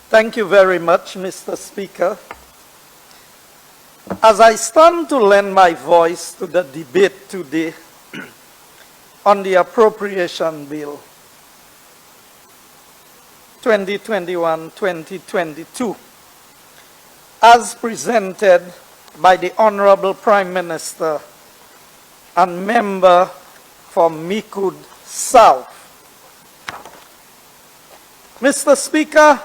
Thank you very much, Mr. Speaker. As I stand to lend my voice to the debate today on the Appropriation Bill 2021-2022, as presented by the Honorable Prime Minister and member for Micoud South. Mr. Speaker,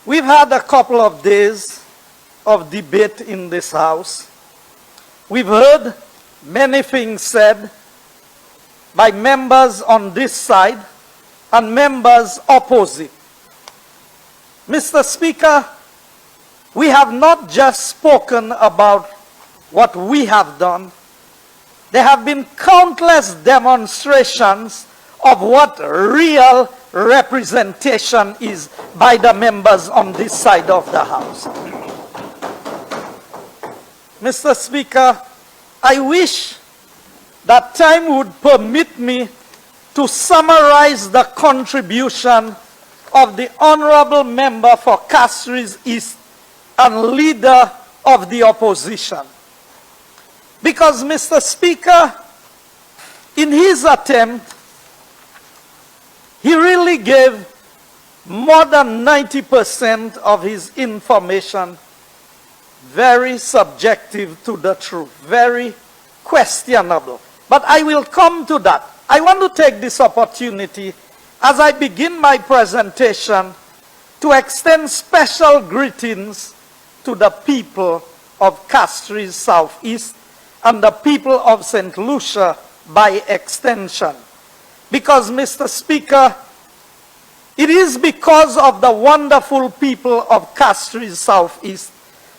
we've had a couple of days of debate in this House. We've heard many things said by members on this side and members opposite. Mr. Speaker, we have not just spoken about what we have done. There have been countless demonstrations of what real representation is by the members on this side of the House. Mr. Speaker, I wish that time would permit me to summarize the contribution of the Honorable Member for Castries East and Leader of the Opposition. Because, Mr. Speaker, in his attempt, he really gave more than 90% of his information very subjective to the truth, very questionable. But I will come to that. I want to take this opportunity as I begin my presentation to extend special greetings to the people of Castries Southeast and the people of Saint Lucia by extension. Because, Mr. Speaker, it is because of the wonderful people of Castries Southeast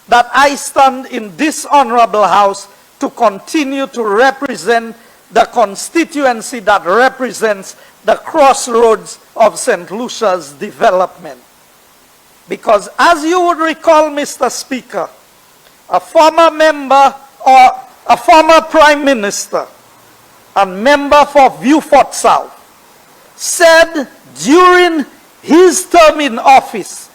that I stand in this honorable House to continue to represent the constituency that represents the crossroads of St. Lucia's development. Because as you would recall, Mr. Speaker, a former member or a former Prime Minister and member for Vieux-Fort South said during his term in office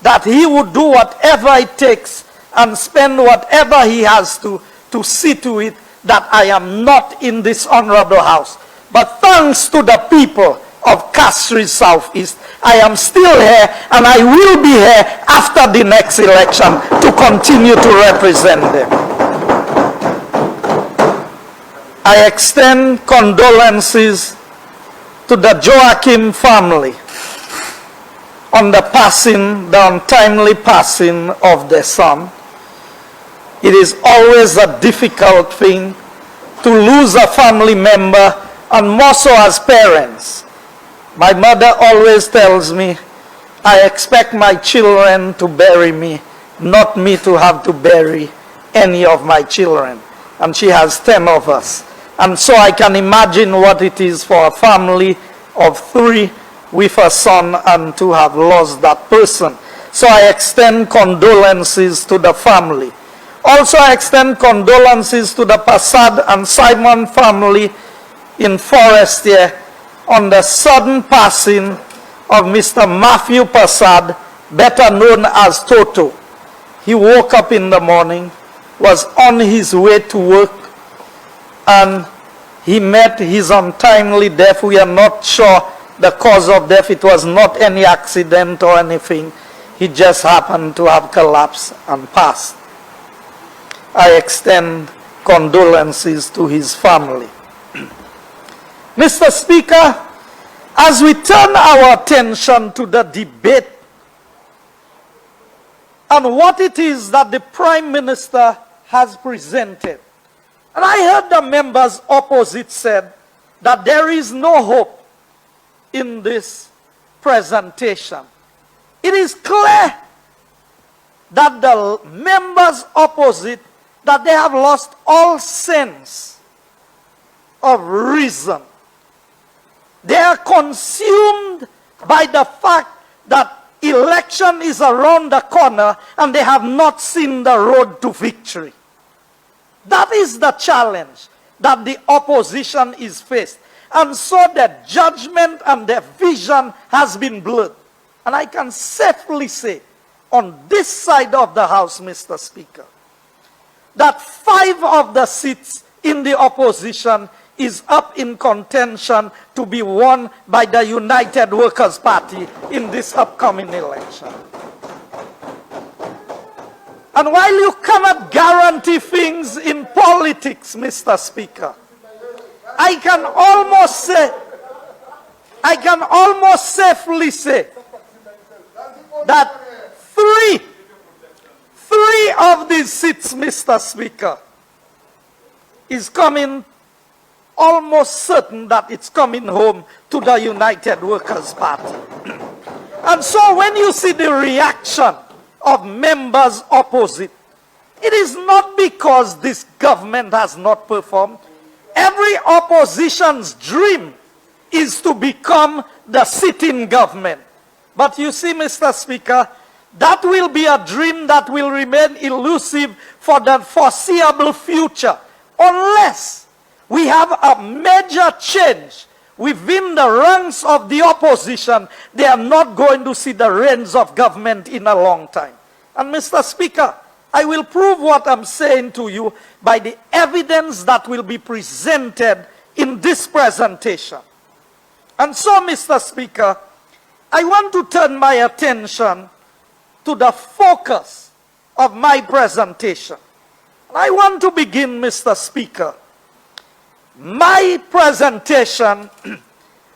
that he would do whatever it takes and spend whatever he has to see to it that I am not in this honorable House. But thanks to the people of Castries Southeast, I am still here and I will be here after the next election to continue to represent them. I extend condolences to the Joachim family on the untimely passing of their son. It is always a difficult thing to lose a family member, and more so as parents. My mother always tells me, I expect my children to bury me, not me to have to bury any of my children. And she has 10 of us. And so I can imagine what it is for a family of 3 with a son and to have lost that person. So I extend condolences to the family. Also, I extend condolences to the Passad and Simon family in Forestier on the sudden passing of Mr. Matthew Passad, better known as Toto. He woke up in the morning, was on his way to work, and he met his untimely death. We are not sure the cause of death. It was not any accident or anything. He just happened to have collapsed and passed. I extend condolences to his family. Mr. Speaker, as we turn our attention to the debate and what it is that the Prime Minister has presented, and I heard the members opposite said that there is no hope in this presentation. It is clear that the members opposite, that they have lost all sense of reason. They are consumed by the fact that election is around the corner and they have not seen the road to victory. That is the challenge that the opposition is faced. And so their judgment and their vision has been blurred. And I can safely say, on this side of the House, Mr. Speaker, that 5 of the seats in the opposition is up in contention to be won by the United Workers' Party in this upcoming election. And while you cannot guarantee things in politics, Mr. Speaker, I can almost safely say that three of these seats, Mr. Speaker, is coming, almost certain that it's coming home to the United Workers' Party. And so when you see the reaction of members opposite, it is not because this government has not performed. Every opposition's dream is to become the sitting government. But you see, Mr. Speaker, that will be a dream that will remain elusive for the foreseeable future, unless we have a major change within the ranks of the opposition. They are not going to see the reins of government in a long time. And Mr. Speaker, I will prove what I'm saying to you by the evidence that will be presented in this presentation. And so, Mr. Speaker, I want to turn my attention to the focus of my presentation. I want to begin, Mr. Speaker, my presentation,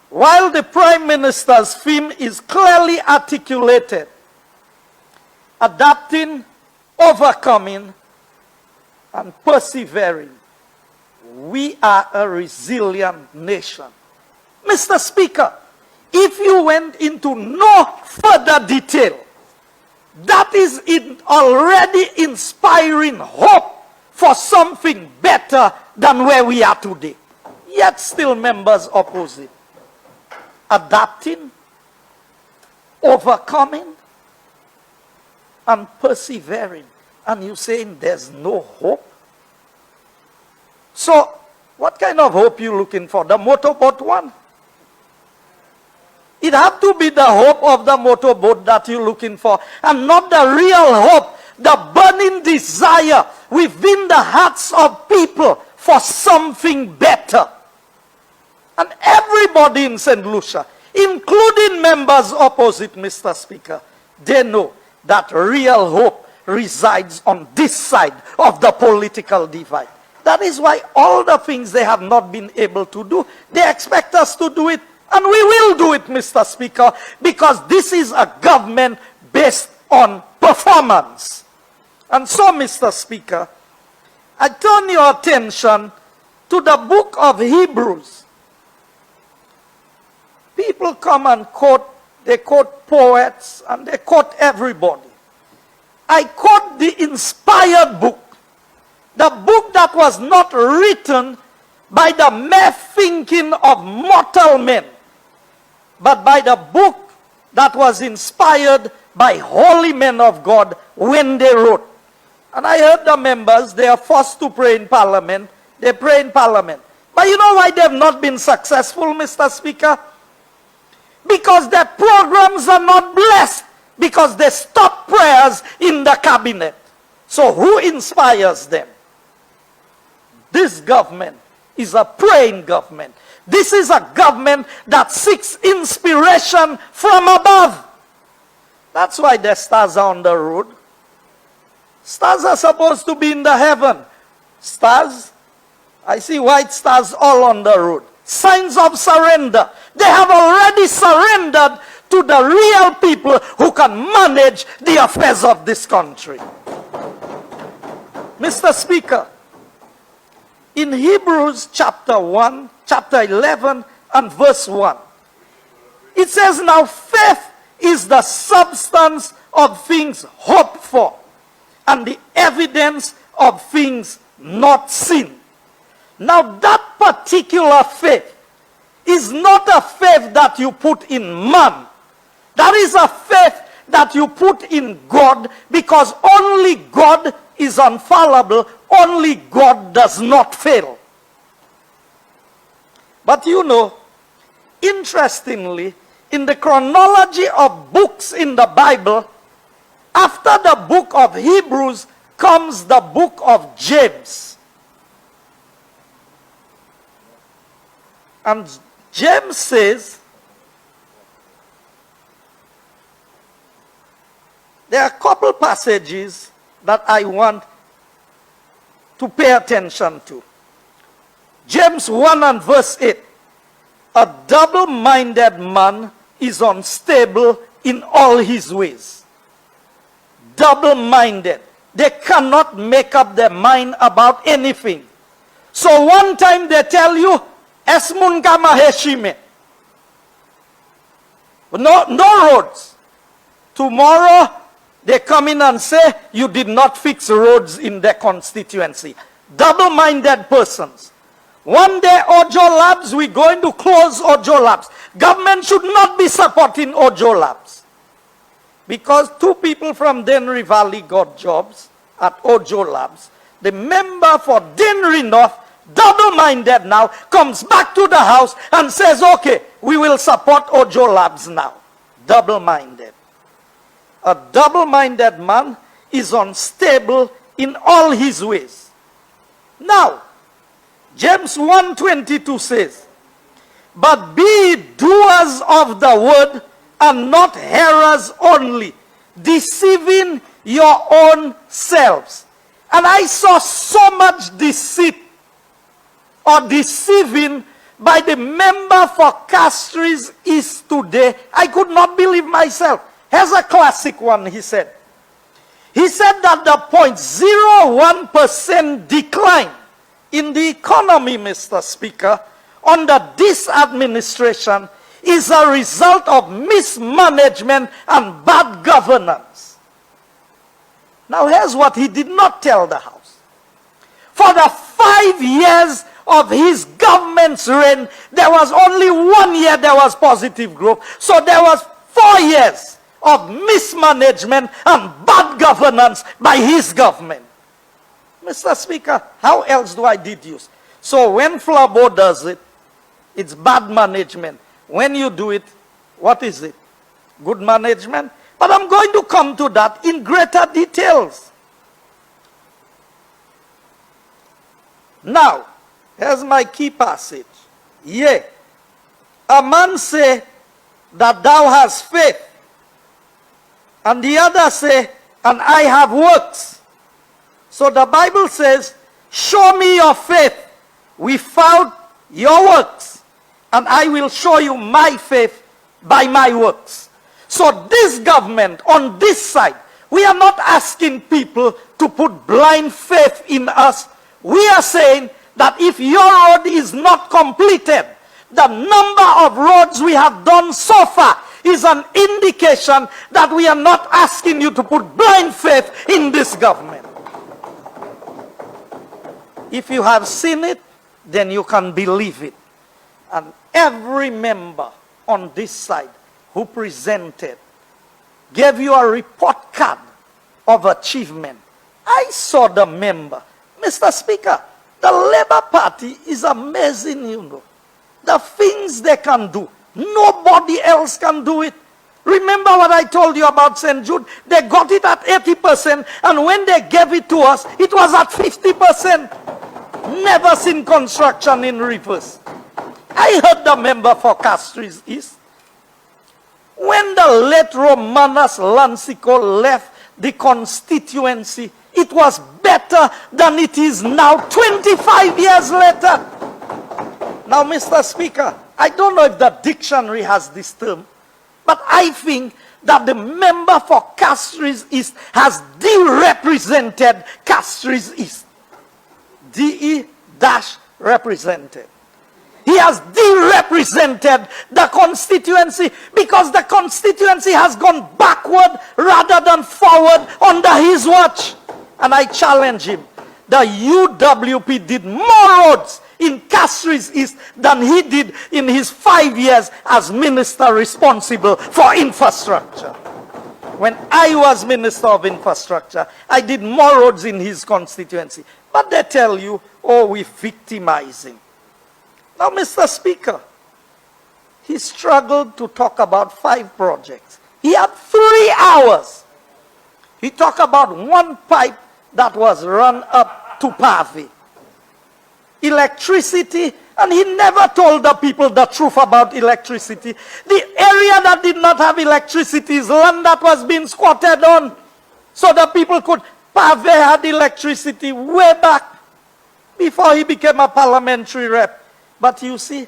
while the Prime Minister's theme is clearly articulated, adapting, overcoming, and persevering. We are a resilient nation. Mr. Speaker, if you went into no further detail, that is already inspiring hope for something better than where we are today. Yet still members oppose it. Adapting, overcoming, and persevering. And you're saying there's no hope? So, what kind of hope you looking for? The motorboat one? It had to be the hope of the motorboat that you're looking for, and not the real hope, the burning desire within the hearts of people for something better. And everybody in Saint Lucia, including members opposite, Mr. Speaker, they know that real hope resides on this side of the political divide. That is why all the things they have not been able to do, they expect us to do it. And we will do it, Mr. Speaker, because this is a government based on performance. And so, Mr. Speaker, I turn your attention to the book of Hebrews. People come and quote, they quote poets, and they quote everybody. I quote the inspired book, the book that was not written by the mere thinking of mortal men, but by the book that was inspired by holy men of God when they wrote. And I heard the members, they are forced to pray in Parliament. They pray in Parliament. But you know why they have not been successful, Mr. Speaker? Because their programs are not blessed. Because they stop prayers in the cabinet. So who inspires them? This government is a praying government. This is a government that seeks inspiration from above. That's why the stars are on the road. Stars are supposed to be in the heaven. Stars, I see white stars all on the road. Signs of surrender. They have already surrendered to the real people who can manage the affairs of this country. Mr. Speaker, in Hebrews chapter 11 and verse 1, it says, now faith is the substance of things hoped for, and the evidence of things not seen. Now that particular faith is not a faith that you put in man. That is a faith that you put in God, because only God is infallible. Only God does not fail. But you know, interestingly, in the chronology of books in the Bible, after the book of Hebrews comes the book of James. And James says, there are a couple passages that I want to pay attention to. James 1 and verse 8. A double-minded man is unstable in all his ways. Double-minded. They cannot make up their mind about anything. So one time they tell you, Esmun kama heshime. No roads. Tomorrow they come in and say, you did not fix roads in their constituency. Double-minded persons. One day, Ojo Labs, we're going to close Ojo Labs. Government should not be supporting Ojo Labs. Because two people from Dennery Valley got jobs at Ojo Labs. The member for Dennery North, double-minded now, comes back to the house and says, okay, we will support Ojo Labs now. Double-minded. A double-minded man is unstable in all his ways. Now, James 1:22 says, but be doers of the word and not hearers only, deceiving your own selves. And I saw so much deceit or deceiving by the member for Castries East today. I could not believe myself. Here's a classic one, he said. He said that the 0.01% decline in the economy, Mr. Speaker, under this administration is a result of mismanagement and bad governance. Now here's what he did not tell the House. For the 5 years of his government's reign, there was only 1 year there was positive growth. So there was 4 years of mismanagement and bad governance by his government. Mr. Speaker, how else do I deduce? So when Flabo does it, it's bad management. When you do it, what is it? Good management? But I'm going to come to that in greater details. Now, here's my key passage. Yea, a man say that thou hast faith, and the other say, and I have works. So the Bible says, show me your faith without your works, and I will show you my faith by my works. So this government on this side, we are not asking people to put blind faith in us. We are saying that if your road is not completed, the number of roads we have done so far is an indication that we are not asking you to put blind faith in this government. If you have seen it, then you can believe it. And every member on this side who presented gave you a report card of achievement. I saw the member. Mr. Speaker, the Labour Party is amazing, you know. The things they can do. Nobody else can do it. Remember what I told you about St. Jude? They got it at 80%, and when they gave it to us, it was at 50%. Never seen construction in reverse. I heard the member for Castries East. When the late Romanus Lancico left the constituency, it was better than it is now 25 years later. Now, Mr. Speaker, I don't know if the dictionary has this term, but I think that the member for Castries East has de-represented Castries East. DE-represented. He has de-represented the constituency because the constituency has gone backward rather than forward under his watch. And I challenge him. The UWP did more roads in Castries East than he did in his 5 years as minister responsible for infrastructure. When I was Minister of Infrastructure, I did more roads in his constituency. But they tell you, oh, we're victimizing. Now, Mr. Speaker, he struggled to talk about 5 projects. He had 3 hours. He talked about one pipe that was run up to Pave. Electricity, and he never told the people the truth about electricity. The area that did not have electricity is land that was being squatted on. So the people could, Pave had electricity way back before he became a parliamentary rep. But you see,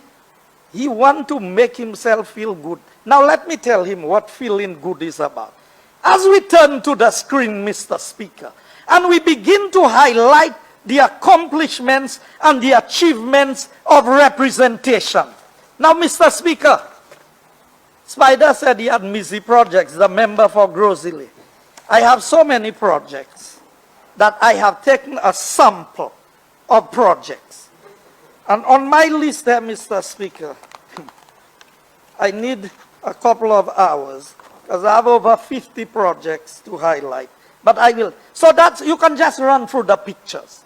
he wanted to make himself feel good. Now let me tell him what feeling good is about. As we turn to the screen, Mr. Speaker, and we begin to highlight the accomplishments and the achievements of representation. Now, Mr. Speaker, Spider said he had busy projects, the member for Grozily. I have so many projects that I have taken a sample of projects. And on my list there, Mr. Speaker, I need a couple of hours because I have over 50 projects to highlight. But I will. So that you can just run through the pictures.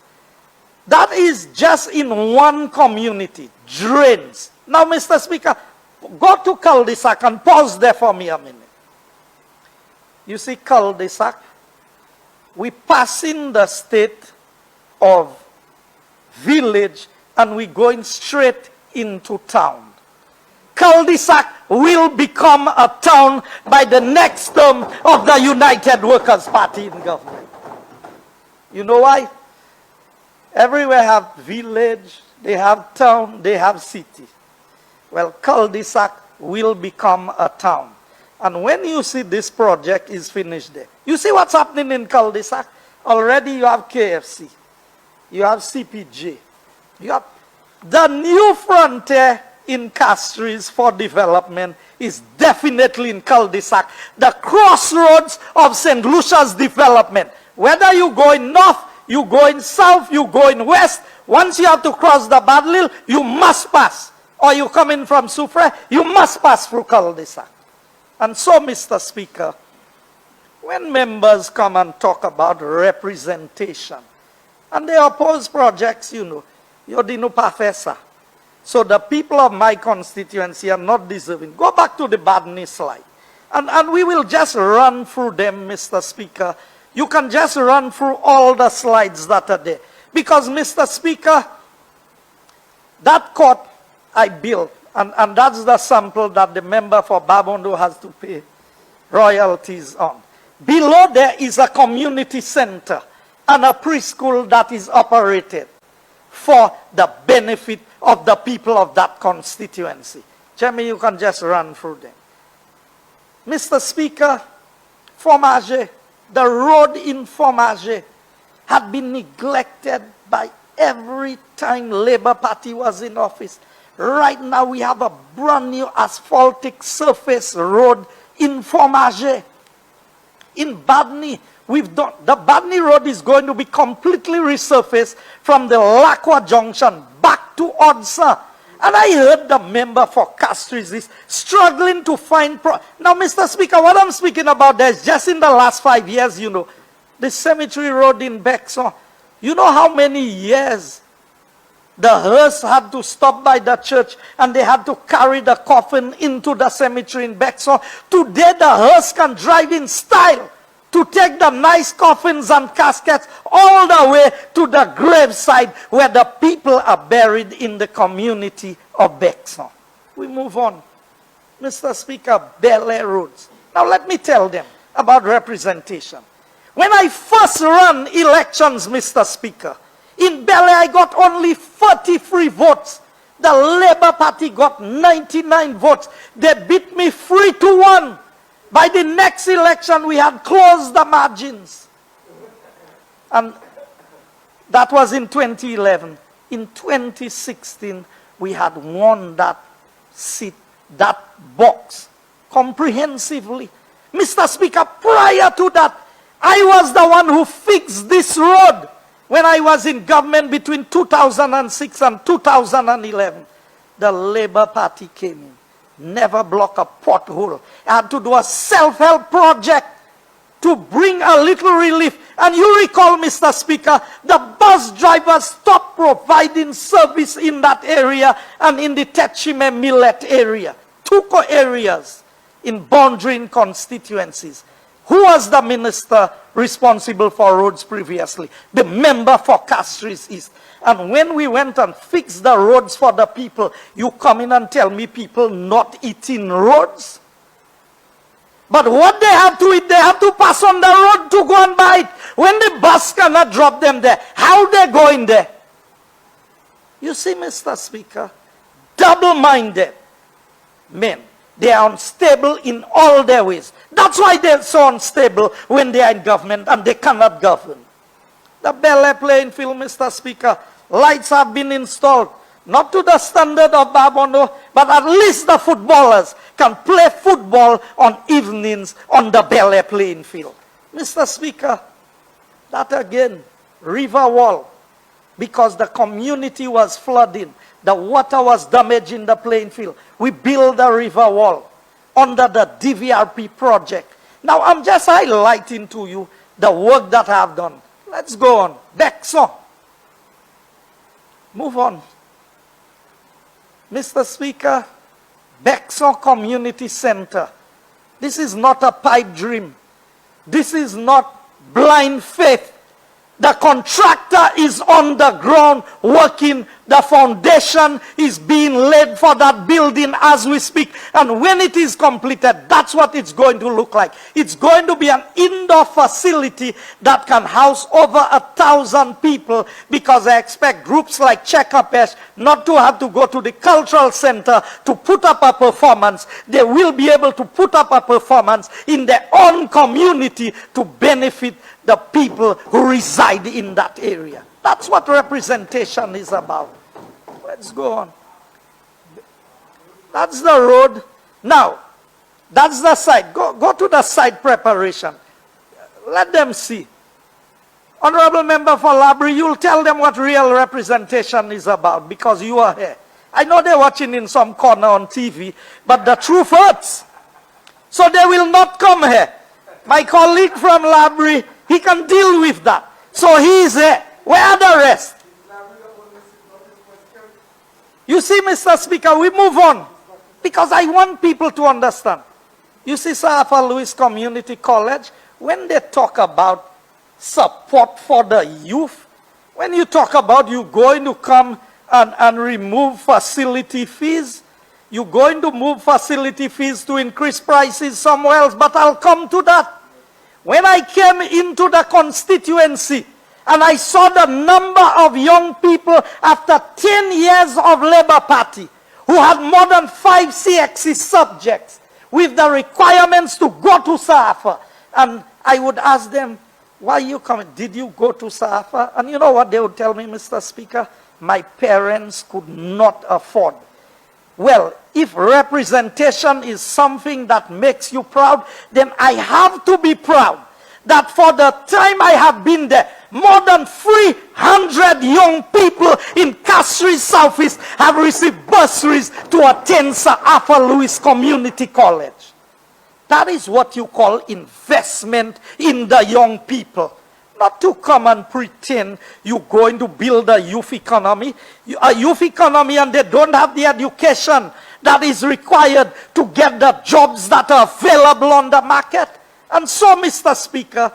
That is just in one community, drains. Now, Mr. Speaker, go to cul-de-sac and pause there for me a minute. You see cul-de-sac? We pass in the state of village and we going straight into town. Cul-de-sac will become a town by the next term of the United Workers' Party in government. You know why? Everywhere have village, they have town, they have city. Well, cul-de-sac will become a town. And when you see this project is finished there, you see what's happening in cul-de-sac? Already you have KFC, you have CPJ, you have the new frontier in Castries for development is definitely in cul-de-sac. The crossroads of Saint Lucia's development. Whether you go in north, you go in south, you go in west, once you have to cross the Badlil, you must pass. Or you come in from Soufrière, you must pass through cul-de-sac. And so, Mr. Speaker, when members come and talk about representation, and they oppose projects, you didn't professor. So the people of my constituency are not deserving. Go back to the Badni slide. And we will just run through them, Mr. Speaker. You can just run through all the slides that are there. Because, Mr. Speaker, that court I built, and that's the sample that the member for Babondo has to pay royalties on. Below there is a community center and a preschool that is operated for the benefit of the people of that constituency. Chairman, you can just run through them. Mr. Speaker, Fromage, the road in Fromage had been neglected by every time Labour Party was in office. Right now we have a brand new asphaltic surface road in Fromage. In Badni, the Badni road is going to be completely resurfaced from the Lacwa Junction back to Odsa. And I heard the member for Castries is struggling to find... Now, Mr. Speaker, what I'm speaking about there is just in the last 5 years, the cemetery road in Bexon. You know how many years the hearse had to stop by the church and they had to carry the coffin into the cemetery in Bexon. Today, the hearse can drive in style to take the nice coffins and caskets all the way to the graveside where the people are buried in the community of Bexon. We move on. Mr. Speaker, Bel Air roads. Now let me tell them about representation. When I first ran elections, Mr. Speaker, in Bel Air I got only 43 votes. The Labour Party got 99 votes. They beat me 3-1. By the next election, we had closed the margins. And that was in 2011. In 2016, we had won that seat, that box, comprehensively. Mr. Speaker, prior to that, I was the one who fixed this road when I was in government between 2006 and 2011. The Labour Party came in. Never block a pothole. I had to do a self-help project to bring a little relief. And you recall, Mr. Speaker, the bus drivers stopped providing service in that area and in the Techime Millet area. 2 two areas in boundary constituencies. Who was the minister responsible for roads previously? The member for Castries East. And when we went and fixed the roads for the people, you come in and tell me people not eating roads? But what they have to eat, they have to pass on the road to go and buy it. When the bus cannot drop them there, how they going there? You see, Mr. Speaker, double-minded men. They are unstable in all their ways. That's why they're so unstable when they are in government and they cannot govern. The Bel Air playing field, Mr. Speaker, lights have been installed. Not to the standard of Babondo, but at least the footballers can play football on evenings on the Bel Air playing field. Mr. Speaker, that again, river wall, because the community was flooding. The water was damaging the playing field. We built a river wall under the DVRP project. Now I'm just highlighting to you the work that I have done. Let's go on. Bexon. Move on. Mr. Speaker, Bexon Community Center. This is not a pipe dream. This is not blind faith. The contractor is on the ground working. The foundation is being laid for that building as we speak. And when it is completed, that's what it's going to look like. It's going to be an indoor facility that can house over 1,000 people, because I expect groups like Chekapesh not to have to go to the cultural center to put up a performance. They will be able to put up a performance in their own community to benefit the people who reside in that area. That's what representation is about. Let's go on. That's the road. Now, that's the site. Go to the site preparation. Let them see. Honorable Member for Labrie, you'll tell them what real representation is about, because you are here. I know they're watching in some corner on TV, but the truth hurts. So they will not come here. My colleague from Labrie, he can deal with that. So he is here. Where are the rest? You see, Mr. Speaker, we move on, because I want people to understand. You see, Sir Arthur Lewis Community College, when they talk about support for the youth, when you talk about you going to come and remove facility fees, you're going to move facility fees to increase prices somewhere else, but I'll come to that. When I came into the constituency and I saw the number of young people after 10 years of Labour Party who had more than 5 CXC subjects with the requirements to go to SAFA, and I would ask them, why are you coming? Did you go to SAFA? And you know what they would tell me, Mr. Speaker? My parents could not afford. Well, if representation is something that makes you proud, then I have to be proud that for the time I have been there, more than 300 young people in Castries Southeast have received bursaries to attend Sir Arthur Lewis Community College. That is what you call investment in the young people. Not to come and pretend you're going to build a youth economy. A youth economy, and they don't have the education that is required to get the jobs that are available on the market. And so, Mr. Speaker,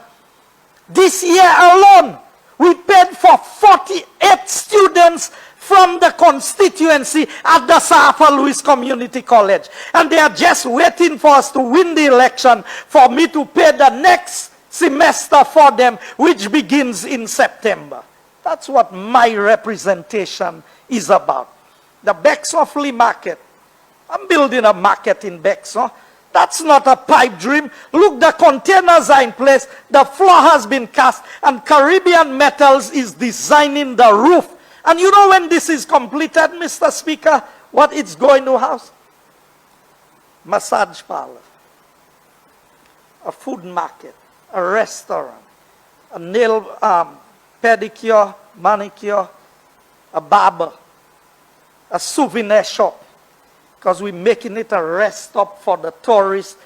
this year alone, we paid for 48 students from the constituency at the Sir Arthur Lewis Community College. And they are just waiting for us to win the election for me to pay the next semester for them, which begins in September. That's what my representation is about. The Bexon Flea Market. I'm building a market in Bexon. That's not a pipe dream. Look, the containers are in place. The floor has been cast, and Caribbean Metals is designing the roof. And you know, when this is completed, Mr. Speaker, what it's going to house? Massage parlor, a food market, a restaurant, a nail pedicure, manicure, a barber, a souvenir shop, because we're making it a rest stop for the tourists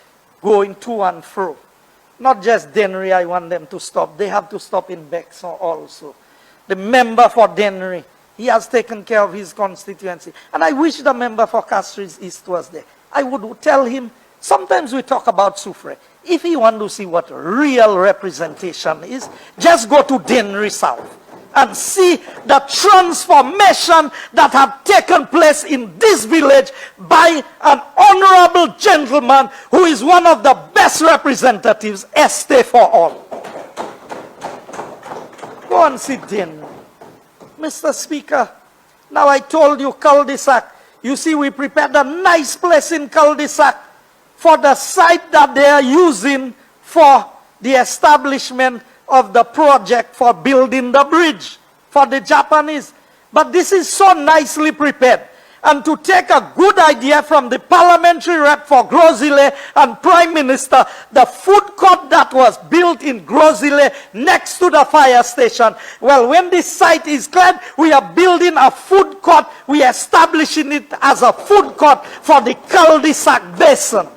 going to and fro. Not just Dennery, I want them to stop. They have to stop in Bexon also. The member for Dennery, he has taken care of his constituency. And I wish the member for Castries East was there. I would tell him, sometimes we talk about Soufrière. If you want to see what real representation is, just go to Dennery South and see the transformation that have taken place in this village by an honorable gentleman who is one of the best representatives, Este for all. Go and see Dennery. Mr. Speaker, now I told you cul-de-sac. You see, we prepared a nice place in cul-de-sac for the site that they are using for the establishment of the project for building the bridge for the Japanese. But this is so nicely prepared. And to take a good idea from the parliamentary rep for Grosile and Prime Minister, the food court that was built in Grosile next to the fire station. Well, when this site is cleared, we are building a food court. We are establishing it as a food court for the cul-de-sac basin.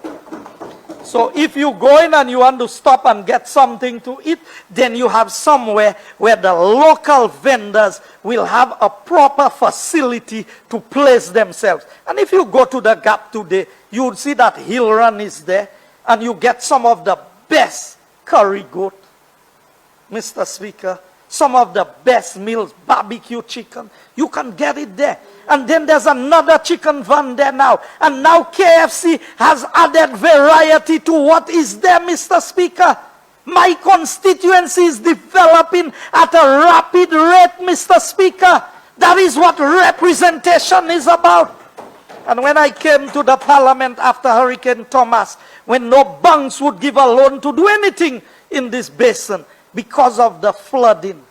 So if you go in and you want to stop and get something to eat, then you have somewhere where the local vendors will have a proper facility to place themselves. And if you go to the Gap today, you would see that Hill Run is there, and you get some of the best curry goat, Mr. Speaker, some of the best meals, barbecue chicken. You can get it there. And then there's another chicken van there now. And now KFC has added variety to what is there, Mr. Speaker. My constituency is developing at a rapid rate, Mr. Speaker. That is what representation is about. And when I came to the parliament after Hurricane Thomas, when no banks would give a loan to do anything in this basin because of the flooding,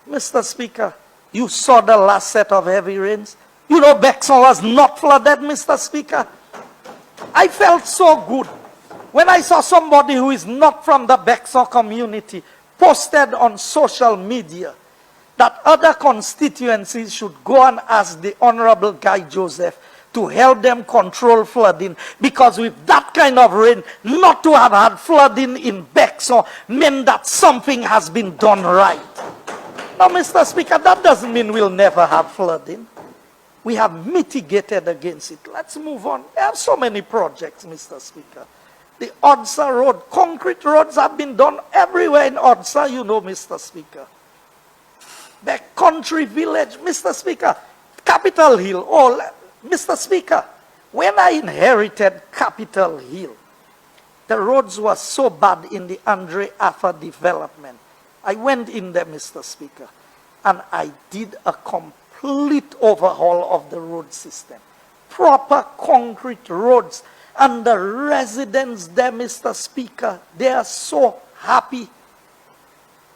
Mr. Speaker, you saw the last set of heavy rains. You know, Bexon was not flooded, Mr. Speaker. I felt so good when I saw somebody who is not from the Bexon community posted on social media that other constituencies should go and ask the Honorable Guy Joseph to help them control flooding, because with that kind of rain, not to have had flooding in Bexon meant that something has been done right. Now, Mr. Speaker, that doesn't mean we'll never have flooding. We have mitigated against it. Let's move on. There are so many projects, Mr. Speaker. The Odsa Road, concrete roads have been done everywhere in Odsa, you know, Mr. Speaker. The country village, Mr. Speaker. Capitol Hill, oh, Mr. Speaker, when I inherited Capitol Hill, the roads were so bad in the Andre Affa development. I went in there, Mr. Speaker, and I did a complete overhaul of the road system. Proper concrete roads. And the residents there, Mr. Speaker, they are so happy.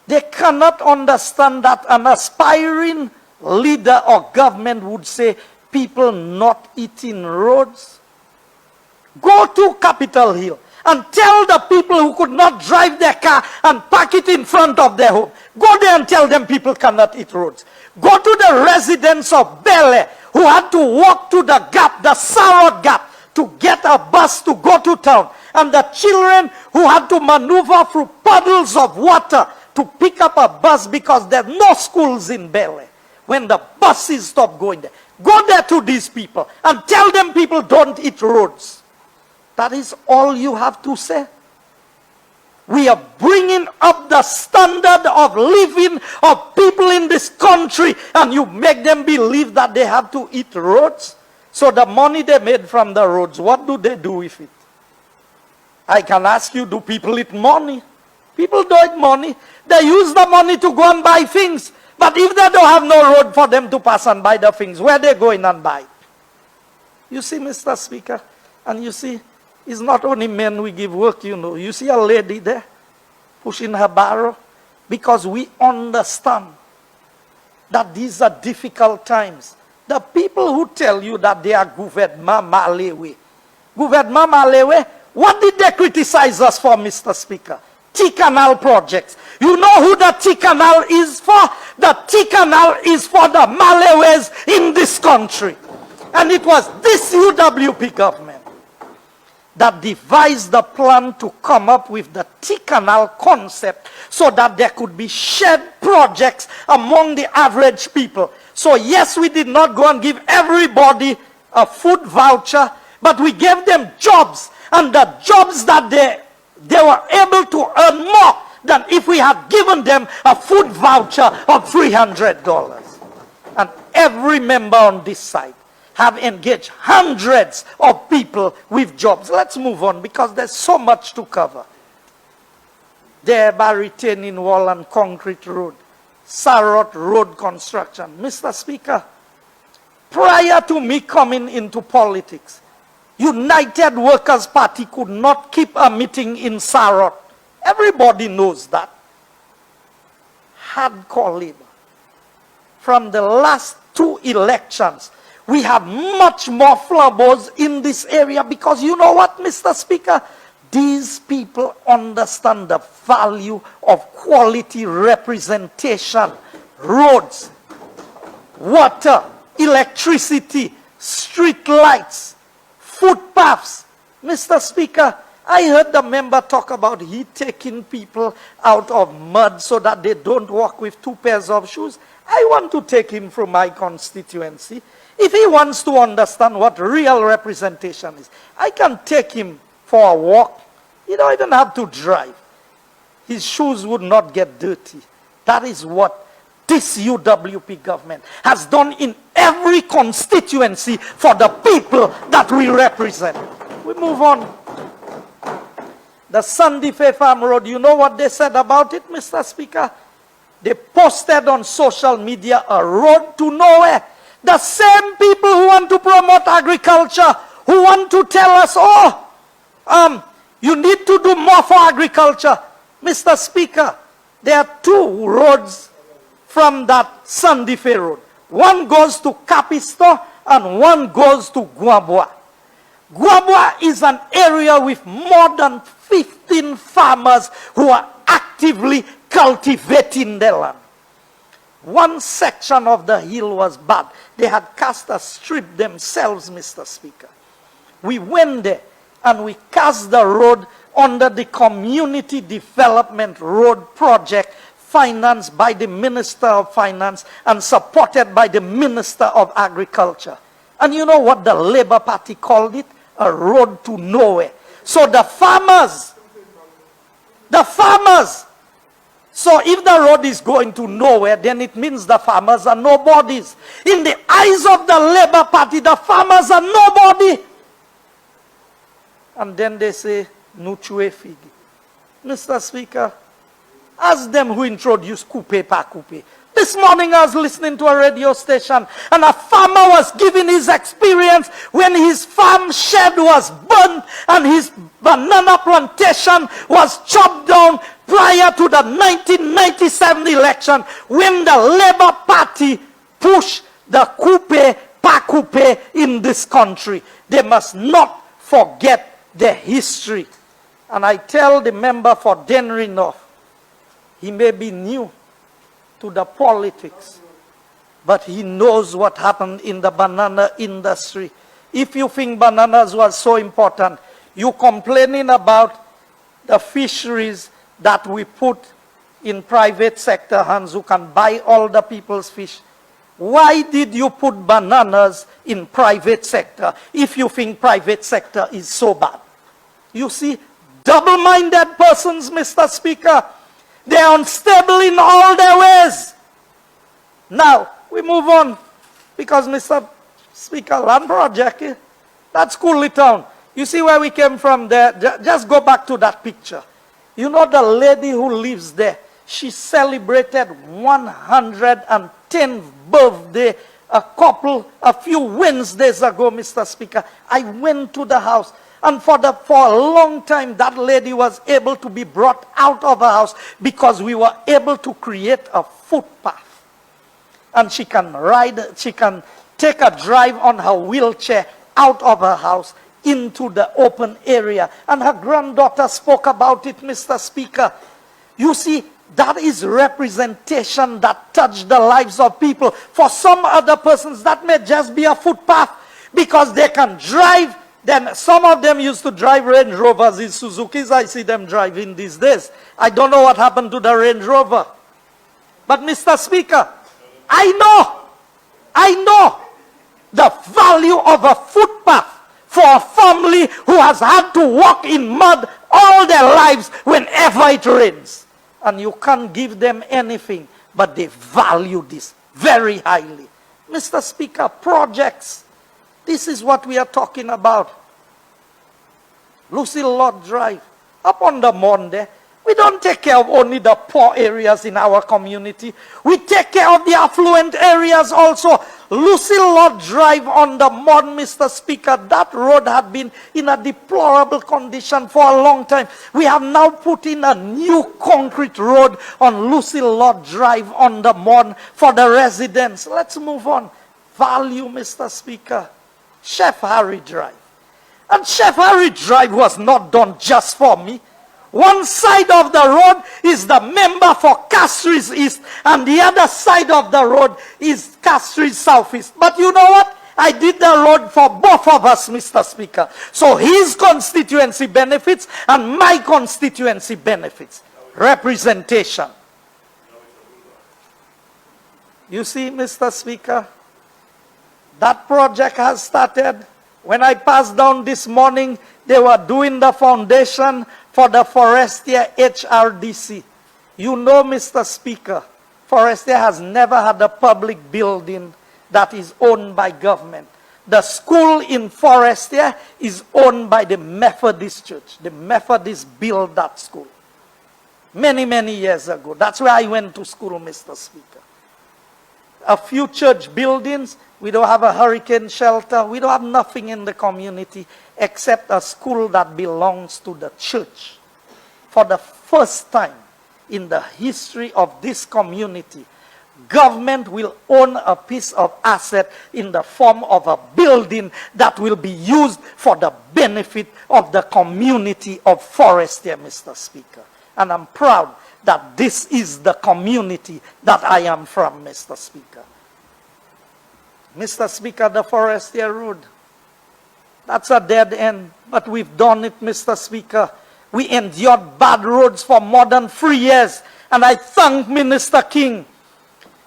They cannot understand that an aspiring leader or government would say, people not eating roads. Go to Capitol Hill and tell the people who could not drive their car and park it in front of their home. Go there and tell them people cannot eat roads. Go to the residents of Bel Air who had to walk to the gap, the Sarod Gap, to get a bus to go to town. And the children who had to maneuver through puddles of water to pick up a bus because there are no schools in Bel Air. When the buses stop going there. Go there to these people and tell them people don't eat roads. That is all you have to say. We are bringing up the standard of living of people in this country, and you make them believe that they have to eat roads. So the money they made from the roads, what do they do with it? I can ask you, do people eat money? People don't eat money. They use the money to go and buy things. But if they don't have no road for them to pass and buy the things, where they go in and buy? You see, Mr. Speaker, and you see, it's not only men we give work, you know. You see a lady there pushing her barrow, because we understand that these are difficult times. The people who tell you that they are gouvernement Malewe. Gouvernement Malewe, what did they criticize us for, Mr. Speaker? T-Canal projects. You know who the T-Canal is for? The T-Canal is for the Malewes in this country. And it was this UWP government that devised the plan to come up with the T-Canal concept so that there could be shared projects among the average people. So yes, we did not go and give everybody a food voucher, But we gave them jobs, and the jobs that they were able to earn more than if we had given them a food voucher of $300. And every member on this side have engaged hundreds of people with jobs. Let's move on because there's so much to cover. Thereby retaining wall and concrete road, Sarot road construction. Mr. Speaker, prior to me coming into politics, United Workers' Party could not keep a meeting in Sarot. Everybody knows that. Hardcore labor. From the last 2 elections, we have much more flaws in this area because you know what, Mr. Speaker? These people understand the value of quality representation. Roads, water, electricity, street lights, footpaths. Mr. Speaker, I heard the member talk about he taking people out of mud so that they don't walk with 2 pairs of shoes. I want to take him from my constituency. If he wants to understand what real representation is, I can take him for a walk. He don't even have to drive. His shoes would not get dirty. That is what this UWP government has done in every constituency for the people that we represent. We move on. The Sandy Fair Farm Road, you know what they said about it, Mr. Speaker? They posted on social media a road to nowhere. The same people who want to promote agriculture, who want to tell us, you need to do more for agriculture. Mr. Speaker, there are 2 roads from that Sandy Fair Road. One goes to Capisto and one goes to Guabua. Guabua is an area with more than 15 farmers who are actively cultivating their land. One section of the hill was bad. They had cast a strip themselves, Mr. Speaker. We went there and we cast the road under the Community Development Road Project financed by the Minister of Finance and supported by the Minister of Agriculture. And you know what the Labour Party called it? A road to nowhere. So the farmers, so if the road is going to nowhere, then it means the farmers are nobodies. In the eyes of the Labour Party, the farmers are nobody. And then they say, Nuchue Figi. Mr. Speaker, ask them who introduced coupe pa coupe. This morning I was listening to a radio station and a farmer was giving his experience when his farm shed was burnt and his banana plantation was chopped down prior to the 1997 election when the Labour Party pushed the coupe pa coupe in this country. They must not forget their history. And I tell the member for Denry North, he may be new to the politics, but he knows what happened in the banana industry. If you think bananas was so important, you complaining about the fisheries that we put in private sector hands who can buy all the people's fish. Why did you put bananas in private sector if you think private sector is so bad? You see, double-minded persons, Mr. Speaker, they are unstable in all their ways. Now, we move on. Because, Mr. Speaker, land project, that's Cooley Town. You see where we came from there? Just go back to that picture. You know the lady who lives there, she celebrated 110th birthday a few Wednesdays ago, Mr. Speaker. I went to the house. And for a long time, that lady was able to be brought out of her house because we were able to create a footpath. And she can take a drive on her wheelchair out of her house into the open area. And her granddaughter spoke about it, Mr. Speaker. You see, that is representation that touched the lives of people. For some other persons, that may just be a footpath because they can drive. Then some of them used to drive Range Rovers in Suzukis. I see them driving these days. I don't know what happened to the Range Rover. But Mr. Speaker, I know the value of a footpath for a family who has had to walk in mud all their lives whenever it rains. And you can't give them anything, but they value this very highly. Mr. Speaker, projects. This is what we are talking about. Lucille Lord Drive, up on the Mon there. We don't take care of only the poor areas in our community. We take care of the affluent areas also. Lucille Lord Drive on the Mon, Mr. Speaker, that road had been in a deplorable condition for a long time. We have now put in a new concrete road on Lucille Lord Drive on the Mon for the residents. Let's move on. Value, Mr. Speaker. Chef Harry Drive. And Chef Harry Drive was not done just for me. One side of the road is the member for Castries East, and the other side of the road is Castries Southeast. But you know what? I did the road for both of us, Mr. Speaker. So his constituency benefits and my constituency benefits. Representation. You see, Mr. Speaker, that project has started. When I passed down this morning, they were doing the foundation for the Forestier HRDC. You know, Mr. Speaker, Forestier has never had a public building that is owned by government. The school in Forestier is owned by the Methodist Church. The Methodists built that school many, many years ago. That's where I went to school, Mr. Speaker. A few church buildings. We don't have a hurricane shelter. We don't have nothing in the community except a school that belongs to the church. For the first time in the history of this community, government will own a piece of asset in the form of a building that will be used for the benefit of the community of Forestier, Mr. Speaker. And I'm proud that this is the community that I am from, Mr. Speaker. Mr. Speaker, the Forestier Road, that's a dead end, but we've done it, Mr. Speaker. We endured bad roads for more than 3 years, and I thank Minister King,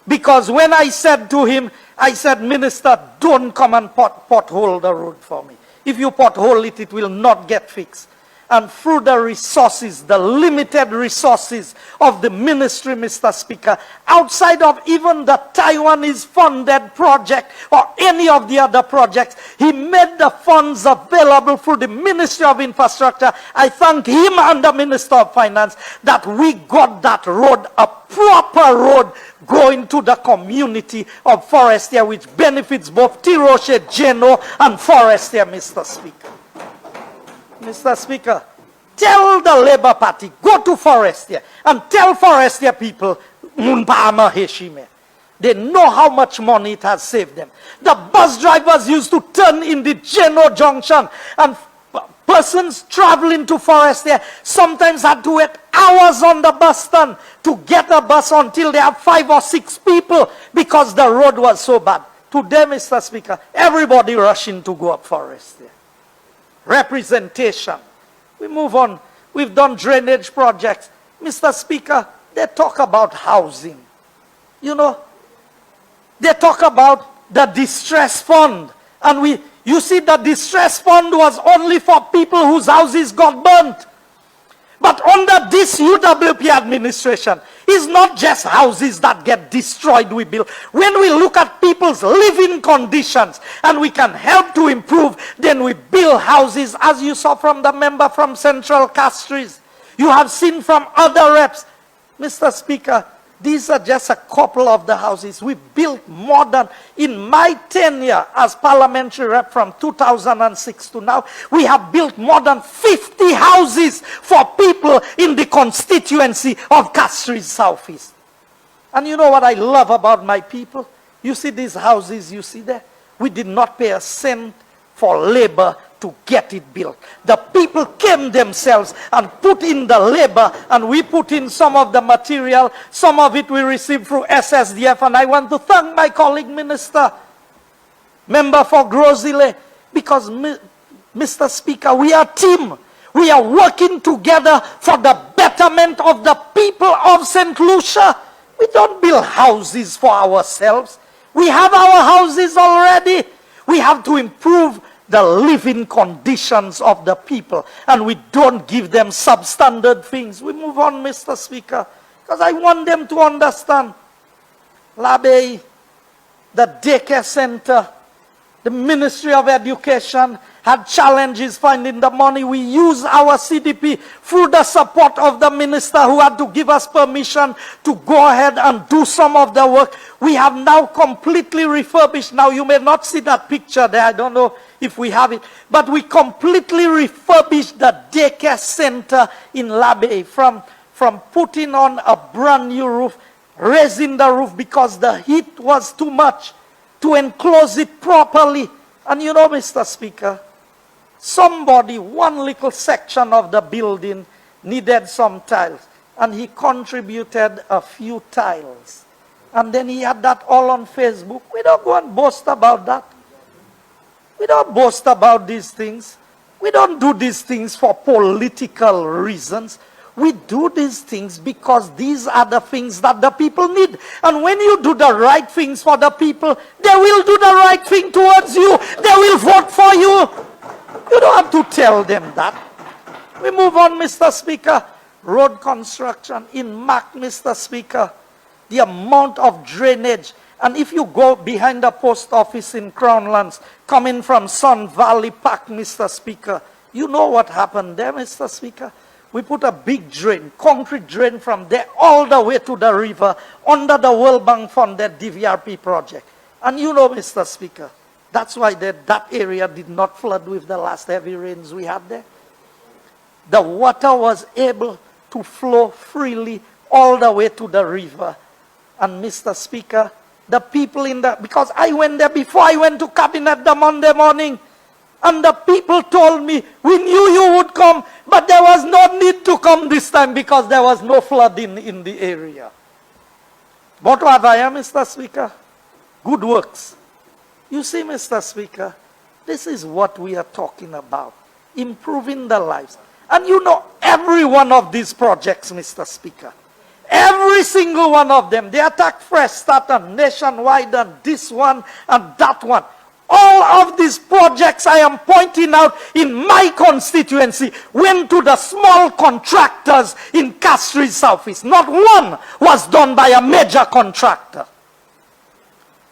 because when I said to him, I said, Minister, don't come and pothole the road for me. If you pothole it, it will not get fixed. And through the resources, the limited resources of the ministry, Mr. Speaker, outside of even the Taiwanese funded project or any of the other projects, he made the funds available through the Ministry of Infrastructure. I thank him and the Minister of Finance that we got that road, a proper road, going to the community of Forestier, which benefits both Tiroche, Geno, and Forestier, Mr. Speaker. Mr. Speaker, tell the Labour Party, go to Forestier and tell Forestier people, Munpaama Heshime. They know how much money it has saved them. The bus drivers used to turn in the Geno Junction, and persons traveling to Forestier sometimes had to wait hours on the bus stand to get a bus until they have 5 or 6 people because the road was so bad. Today, Mr. Speaker, everybody rushing to go up Forestier. Representation. We move on. We've done drainage projects. Mr. Speaker, they talk about housing. You know, they talk about the distress fund. And you see, the distress fund was only for people whose houses got burnt. But under this UWP administration, it's not just houses that get destroyed we build. When we look at people's living conditions and we can help to improve, then we build houses, as you saw from the member from Central Castries. You have seen from other reps. Mr. Speaker, these are just a couple of the houses. We built more than, in my tenure as parliamentary rep from 2006 to now, we have built more than 50 houses for people in the constituency of Castries Southeast. And you know what I love about my people? You see these houses you see there? We did not pay a cent for labor to get it built. The people came themselves and put in the labor, and we put in some of the material. Some of it we received through SSDF, and I want to thank my colleague minister, member for Grozile, because Mr. Speaker, we are a team. We are working together for the betterment of the people of Saint Lucia. We don't build houses for ourselves. We have our houses already. We have to improve the living conditions of the people, and we don't give them substandard things. We move on, Mr. Speaker, because I want them to understand. Labe, the daycare center, the Ministry of Education had challenges finding the money. We use our CDP through the support of the minister who had to give us permission to go ahead and do some of the work. We have now completely refurbished. Now you may not see that picture there. I don't know if we have it. But we completely refurbished the daycare center in Labe from putting on a brand new roof, raising the roof because the heat was too much, to enclose it properly. And you know, Mr. Speaker, somebody, one little section of the building needed some tiles, and he contributed a few tiles. And then he had that all on Facebook. We don't go and boast about that. We don't boast about these things. We don't do these things for political reasons. We do these things because these are the things that the people need. And when you do the right things for the people, they will do the right thing towards you. They will vote for you. You don't have to tell them that. We move on, Mr. Speaker. Road construction in Mac, Mr. Speaker. The amount of drainage. And if you go behind the post office in Crownlands, coming from Sun Valley Park, Mr. Speaker, you know what happened there, Mr. Speaker? We put a big drain, concrete drain from there all the way to the river under the World Bank funded DVRP project. And you know, Mr. Speaker, that's why that area did not flood with the last heavy rains we had there. The water was able to flow freely all the way to the river. And Mr. Speaker, the people because I went there before I went to cabinet the Monday morning, and the people told me, we knew you would come, but there was no need to come this time because there was no flooding in the area. But what I am, Mr. Speaker? Good works. You see, Mr. Speaker, this is what we are talking about. Improving the lives. And you know, every one of these projects, Mr. Speaker, every single one of them, they attack Fresh Start and Nationwide and this one and that one. All of these projects I am pointing out in my constituency went to the small contractors in Castries Southeast. Not one was done by a major contractor.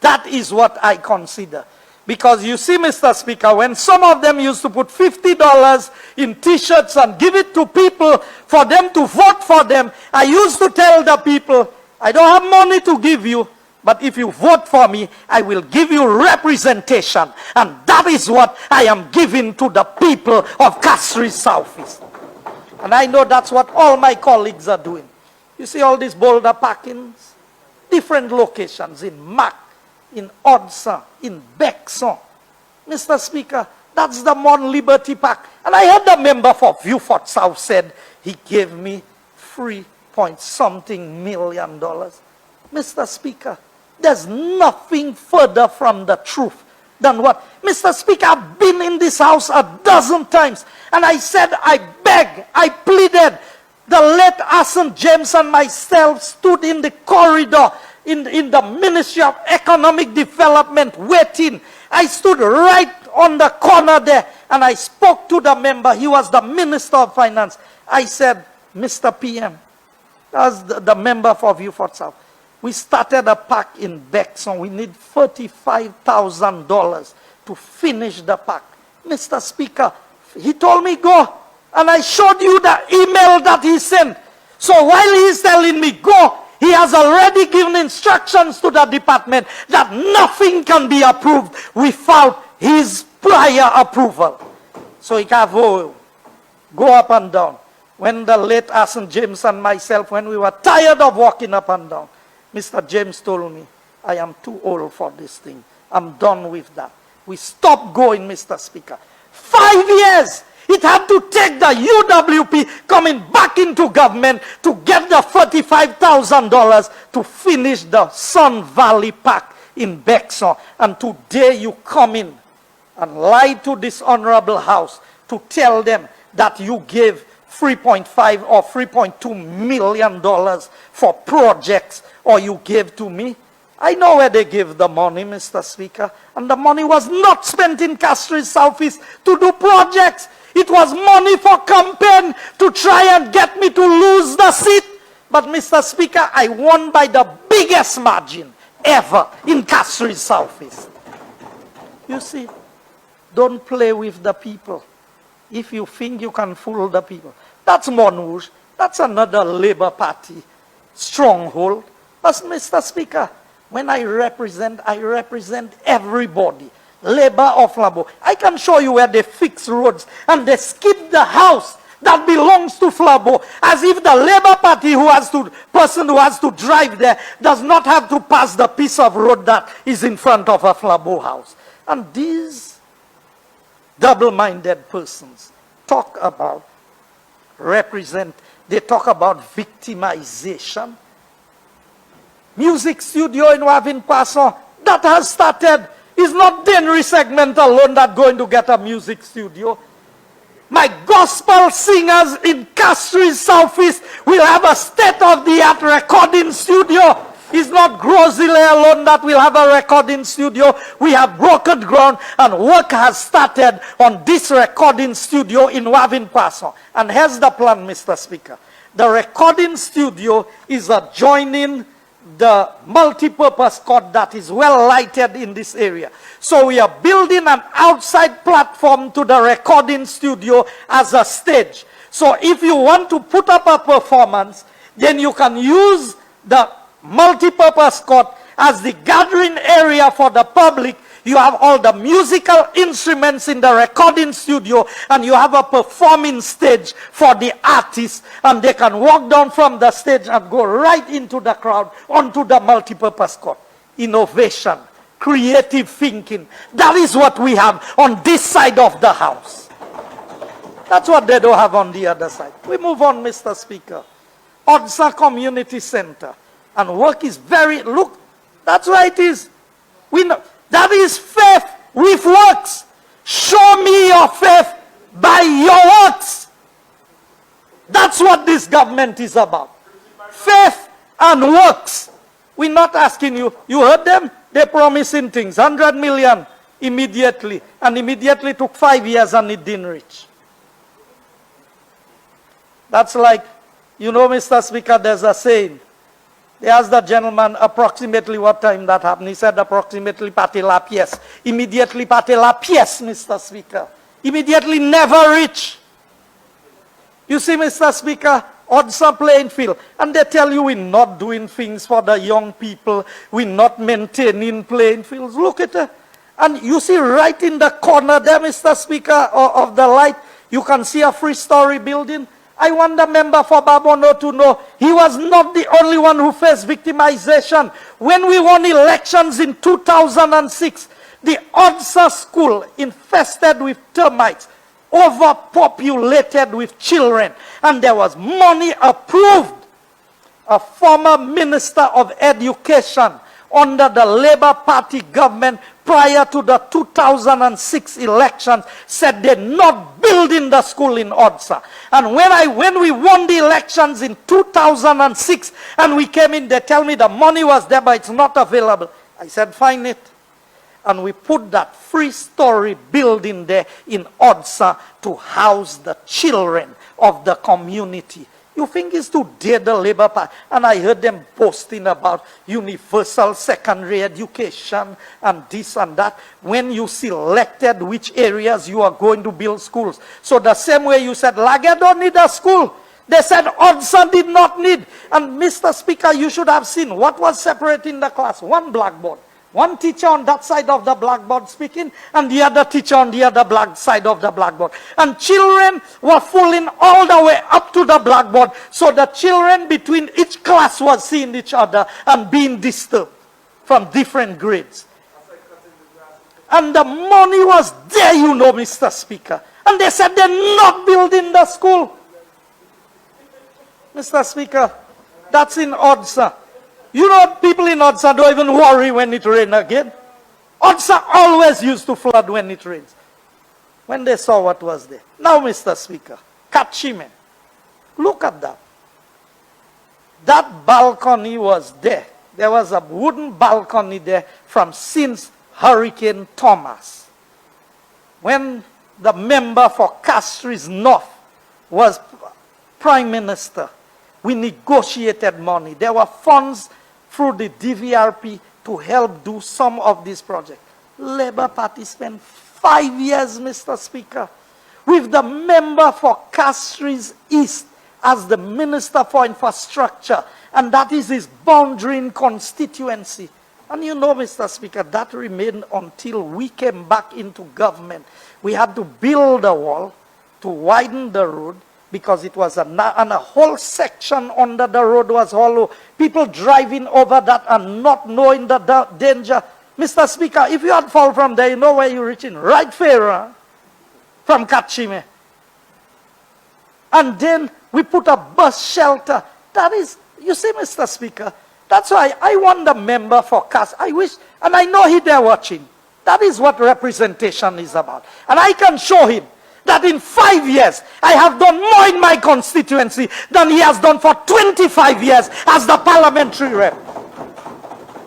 That is what I consider. Because you see, Mr. Speaker, when some of them used to put $50 in t-shirts and give it to people for them to vote for them, I used to tell the people, I don't have money to give you, but if you vote for me, I will give you representation. And that is what I am giving to the people of Castries Southeast. And I know that's what all my colleagues are doing. You see all these boulder packings? Different locations in Mac, in Odson, in Bexon. Mr. Speaker, that's the Mon Liberty Park. And I heard the member for Viewfort South said he gave me $3-point-something million. Mr. Speaker, there's nothing further from the truth than what? Mr. Speaker, I've been in this house a dozen times, and I said, I begged, I pleaded. The late Asen James and myself stood in the corridor in the Ministry of Economic Development waiting. I stood right on the corner there, and I spoke to the member. He was the Minister of Finance. I said, Mr. PM, that's the member for Viewfort South. We started a park in Bexon. We need $35,000 to finish the park. Mr. Speaker, he told me go. And I showed you the email that he sent. So while he's telling me go, he has already given instructions to the department that nothing can be approved without his prior approval. So he can go up and down. When the late Asen James and myself, when we were tired of walking up and down, Mr. James told me, I am too old for this thing. I'm done with that. We stopped going, Mr. Speaker. 5 years it had to take the UWP coming back into government to get the $35,000 to finish the Sun Valley Park in Bexon. And today you come in and lie to this honorable house to tell them that you gave $3.5 or $3.2 million for projects, or you gave to me I know where they give the money, Mr. Speaker. And the money was not spent in Castries Southeast to do projects. It was money for campaign to try and get me to lose the seat. But Mr. Speaker, I won by the biggest margin ever in Castries Southeast. You see, don't play with the people. If you think you can fool the people. That's Montrouge. That's another Labour Party stronghold. But Mr. Speaker, when I represent everybody. Labour of Flabo. I can show you where they fix roads and they skip the house that belongs to Flabo, as if the Labour Party person who has to drive there does not have to pass the piece of road that is in front of a Flabo house. And these double-minded persons talk about they talk about victimization. Music studio in Wavin Poisson, that has started. It's not Dennery segment alone that's going to get a music studio. My gospel singers in Castries Southeast will have a state-of-the-art recording studio. It's not Grosile alone that will have a recording studio. We have broken ground and work has started on this recording studio in Wavin Poisson. And here's the plan, Mr. Speaker. The recording studio is adjoining the multi-purpose court that is well lighted in this area. So we are building an outside platform to the recording studio as a stage. So if you want to put up a performance, then you can use the multi-purpose court as the gathering area for the public. You have all the musical instruments in the recording studio, and you have a performing stage for the artists, and they can walk down from the stage and go right into the crowd onto the multi-purpose court. Innovation, creative thinking, that is what we have on this side of the house. That's what they don't have on the other side. We move on, Mr. Speaker. Odsa Community Center. And work is look, that's where it is. We know. That is faith with works. Show me your faith by your works. That's what this government is about. Faith and works. We're not asking you. You heard them? They're promising things. 100 million immediately. And immediately took 5 years and it didn't reach. That's like, you know, Mr. Speaker, there's a saying. They asked the gentleman approximately what time that happened. He said approximately pate la pièce. Immediately pate la pièce, Mr. Speaker. Immediately never reach. You see, Mr. Speaker, Odsa playing field. And they tell you we're not doing things for the young people. We're not maintaining playing fields. Look at it. And you see right in the corner there, Mr. Speaker, of the light, you can see a 3-story building. I want the member for Babono to know he was not the only one who faced victimization. When we won elections in 2006, the Odsa school infested with termites, overpopulated with children, and there was money approved. A former minister of education under the Labour Party government prior to the 2006 election said they're not building the school in Odsa. And when we won the elections in 2006 and we came in, they tell me the money was there but it's not available. I said, find it. And we put that 3-story building there in Odsa to house the children of the community. You think it's to dare the Labour Party? And I heard them boasting about universal secondary education and this and that. When you selected which areas you are going to build schools. So the same way you said, Lage don't need a school. They said Odsa did not need. And Mr. Speaker, you should have seen what was separating the class. One blackboard. One teacher on that side of the blackboard speaking, and the other teacher on the other side of the blackboard. And children were falling all the way up to the blackboard, so the children between each class was seeing each other and being disturbed from different grades. And the money was there, you know, Mr. Speaker. And they said they're not building the school. Mr. Speaker, that's in Odsa. You know, people in Odsa don't even worry when it rains again. Odsa always used to flood when it rains. When they saw what was there. Now, Mr. Speaker, Kachime. Look at that. That balcony was there There was a wooden balcony there since Hurricane Thomas. When the member for Castries North was Prime Minister, we negotiated money. There were funds through the DVRP to help do some of these projects. Labour Party spent 5 years, Mr. Speaker, with the member for Castries East as the Minister for Infrastructure, and that is his boundary constituency. And you know, Mr. Speaker, that remained until we came back into government. We had to build a wall to widen the road because it was and a whole section under the road was hollow. People driving over that and not knowing the danger. Mr. Speaker, if you had fall from there, you know where you're reaching. Right Fera from Kachime. And then we put a bus shelter. That is, you see, Mr. Speaker, that's why I want the member for CAS. I wish, and I know he there watching. That is what representation is about. And I can show him that in 5 years, I have done more in my constituency than he has done for 25 years as the parliamentary rep.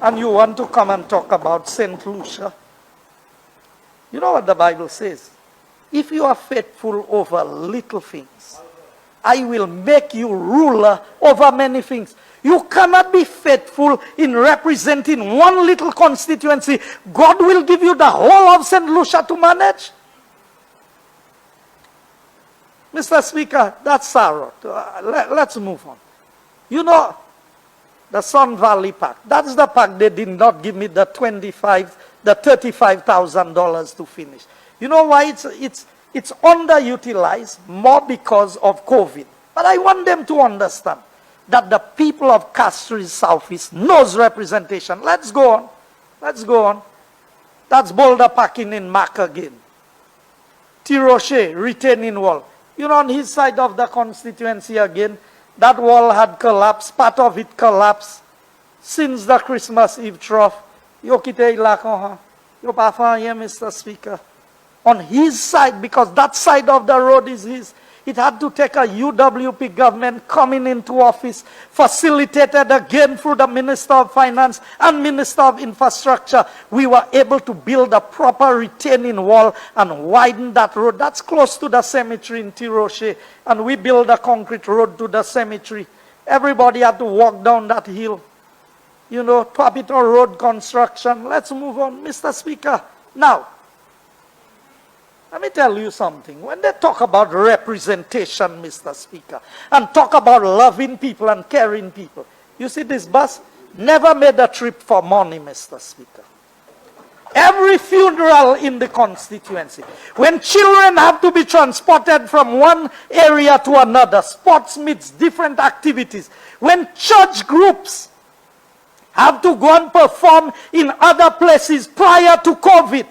And you want to come and talk about Saint Lucia? You know what the Bible says? If you are faithful over little things, I will make you ruler over many things. You cannot be faithful in representing one little constituency. God will give you the whole of St. Lucia to manage. Mr. Speaker, that's sorrow. Let's move on. You know, the Sun Valley Park. That's the park they did not give me the $35,000 to finish. You know why it's underutilized? More because of COVID. But I want them to understand that the people of Castries Southeast knows representation. Let's go on. Let's go on. That's boulder packing in Mac again. Tiroche, retaining wall. You know, on his side of the constituency again, that wall had collapsed. Part of it collapsed since the Christmas Eve trough. Yo kite ilako, yo pa fa here, Mr. Speaker. On his side, because that side of the road is his. It had to take a UWP government coming into office, facilitated again through the Minister of Finance and Minister of Infrastructure. We were able to build a proper retaining wall and widen that road. That's close to the cemetery in Tiroche. And we built a concrete road to the cemetery. Everybody had to walk down that hill. You know, Papito Road construction. Let's move on, Mr. Speaker. Now, let me tell you something. When they talk about representation, Mr. Speaker, and talk about loving people and caring people, you see this bus never made a trip for money, Mr. Speaker. Every funeral in the constituency, when children have to be transported from one area to another, sports meets, different activities, when church groups have to go and perform in other places prior to COVID,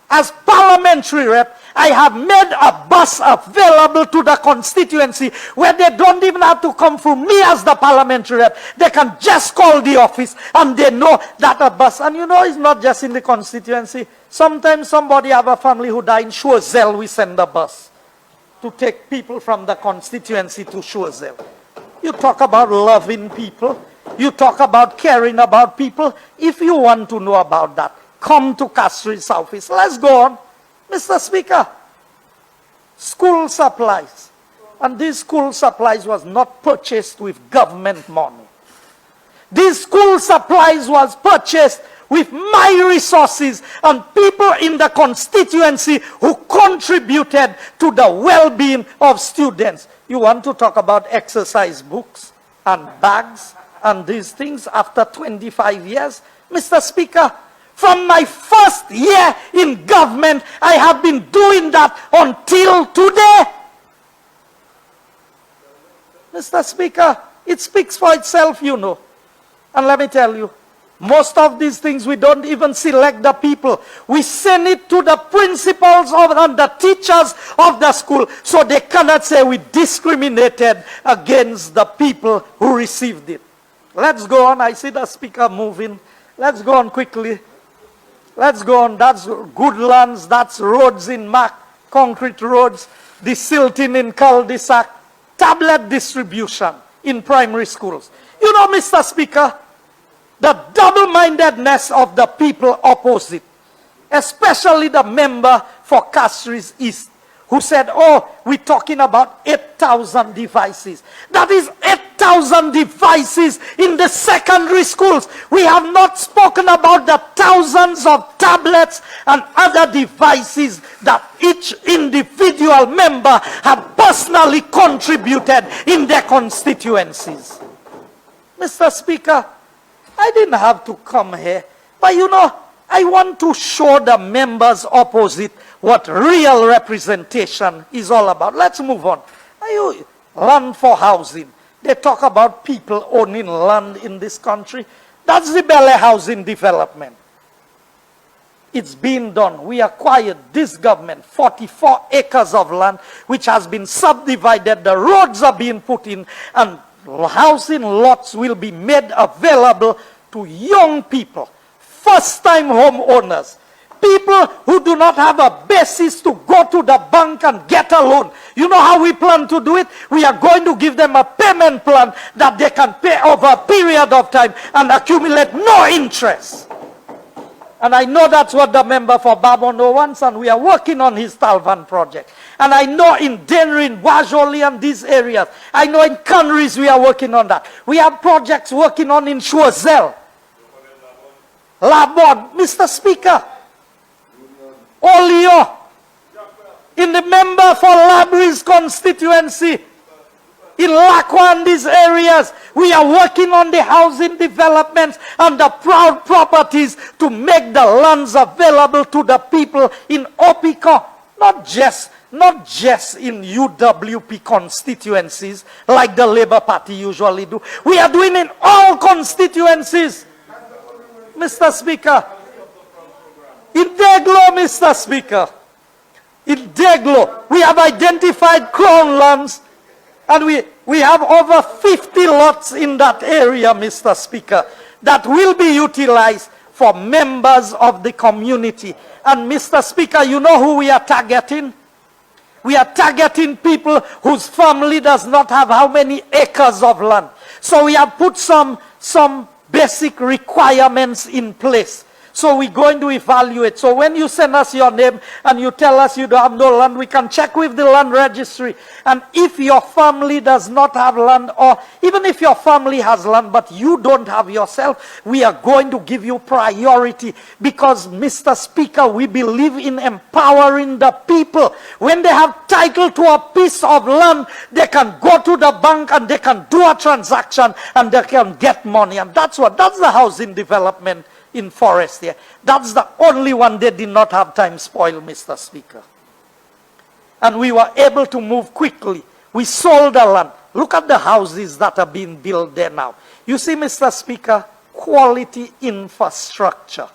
as parliamentary rep, I have made a bus available to the constituency where they don't even have to come through me as the parliamentary rep. They can just call the office and they know that a bus. And you know, it's not just in the constituency. Sometimes somebody have a family who died in Choiseul, we send a bus to take people from the constituency to Choiseul. You talk about loving people. You talk about caring about people. If you want to know about that, come to Castries Southeast. Let's go on. Mr. Speaker, school supplies. And these school supplies was not purchased with government money. These school supplies was purchased with my resources and people in the constituency who contributed to the well-being of students. You want to talk about exercise books and bags and these things after 25 years? Mr. Speaker, from my first year in government, I have been doing that until today. Mr. Speaker, it speaks for itself, you know. And let me tell you, most of these things we don't even select the people. We send it to the principals and the teachers of the school so they cannot say we discriminated against the people who received it. Let's go on. I see the speaker moving. Let's go on quickly. Let's go on. That's good lands. That's roads in Mac, concrete roads, the silting in cul-de-sac, tablet distribution in primary schools. You know, Mr. Speaker, the double-mindedness of the people opposite, especially the member for Castries East, who said, oh, we're talking about 8,000 devices. That is 8,000 devices in the secondary schools. We have not spoken about the thousands of tablets and other devices that each individual member have personally contributed in their constituencies. Mr. Speaker, I didn't have to come here, but you know, I want to show the members opposite what real representation is all about. Let's move on. Land for housing. They talk about people owning land in this country. That's the Bel Air housing development. It's being done. We acquired, this government, 44 acres of land, which has been subdivided. The roads are being put in, and housing lots will be made available to young people, first-time homeowners, people who do not have a basis to go to the bank and get a loan. You know how we plan to do it? We are going to give them a payment plan that they can pay over a period of time and accumulate no interest. And I know that's what the member for Babono wants, and we are working on his Talvan project. And I know in Denrin, Wajoli, and these areas, I know in Canris we are working on that. We have projects working on in Choiseul, Labon, Mr. Speaker, Olio, in the member for Labri's constituency, in Lacwa and these areas, we are working on the housing developments and the proud properties to make the lands available to the people in Opiko, not just in UWP constituencies like the Labour Party usually do. We are doing in all constituencies, Mr. Speaker. In Deglo, Mr. Speaker, in Deglo, we have identified crown lands, and we have over 50 lots in that area, Mr. Speaker, that will be utilized for members of the community. And Mr. Speaker, you know who we are targeting? We are targeting people whose family does not have how many acres of land. So we have put some basic requirements in place. So we're going to evaluate. So when you send us your name and you tell us you don't have no land, we can check with the land registry. And if your family does not have land, or even if your family has land but you don't have yourself, we are going to give you priority. Because, Mr. Speaker, we believe in empowering the people. When they have title to a piece of land, they can go to the bank and they can do a transaction and they can get money. And that's the housing development in Forest here. That's the only one they did not have time spoil, Mr. Speaker. And we were able to move quickly. We sold the land. Look at the houses that are being built there now. You see, Mr. Speaker, quality infrastructure.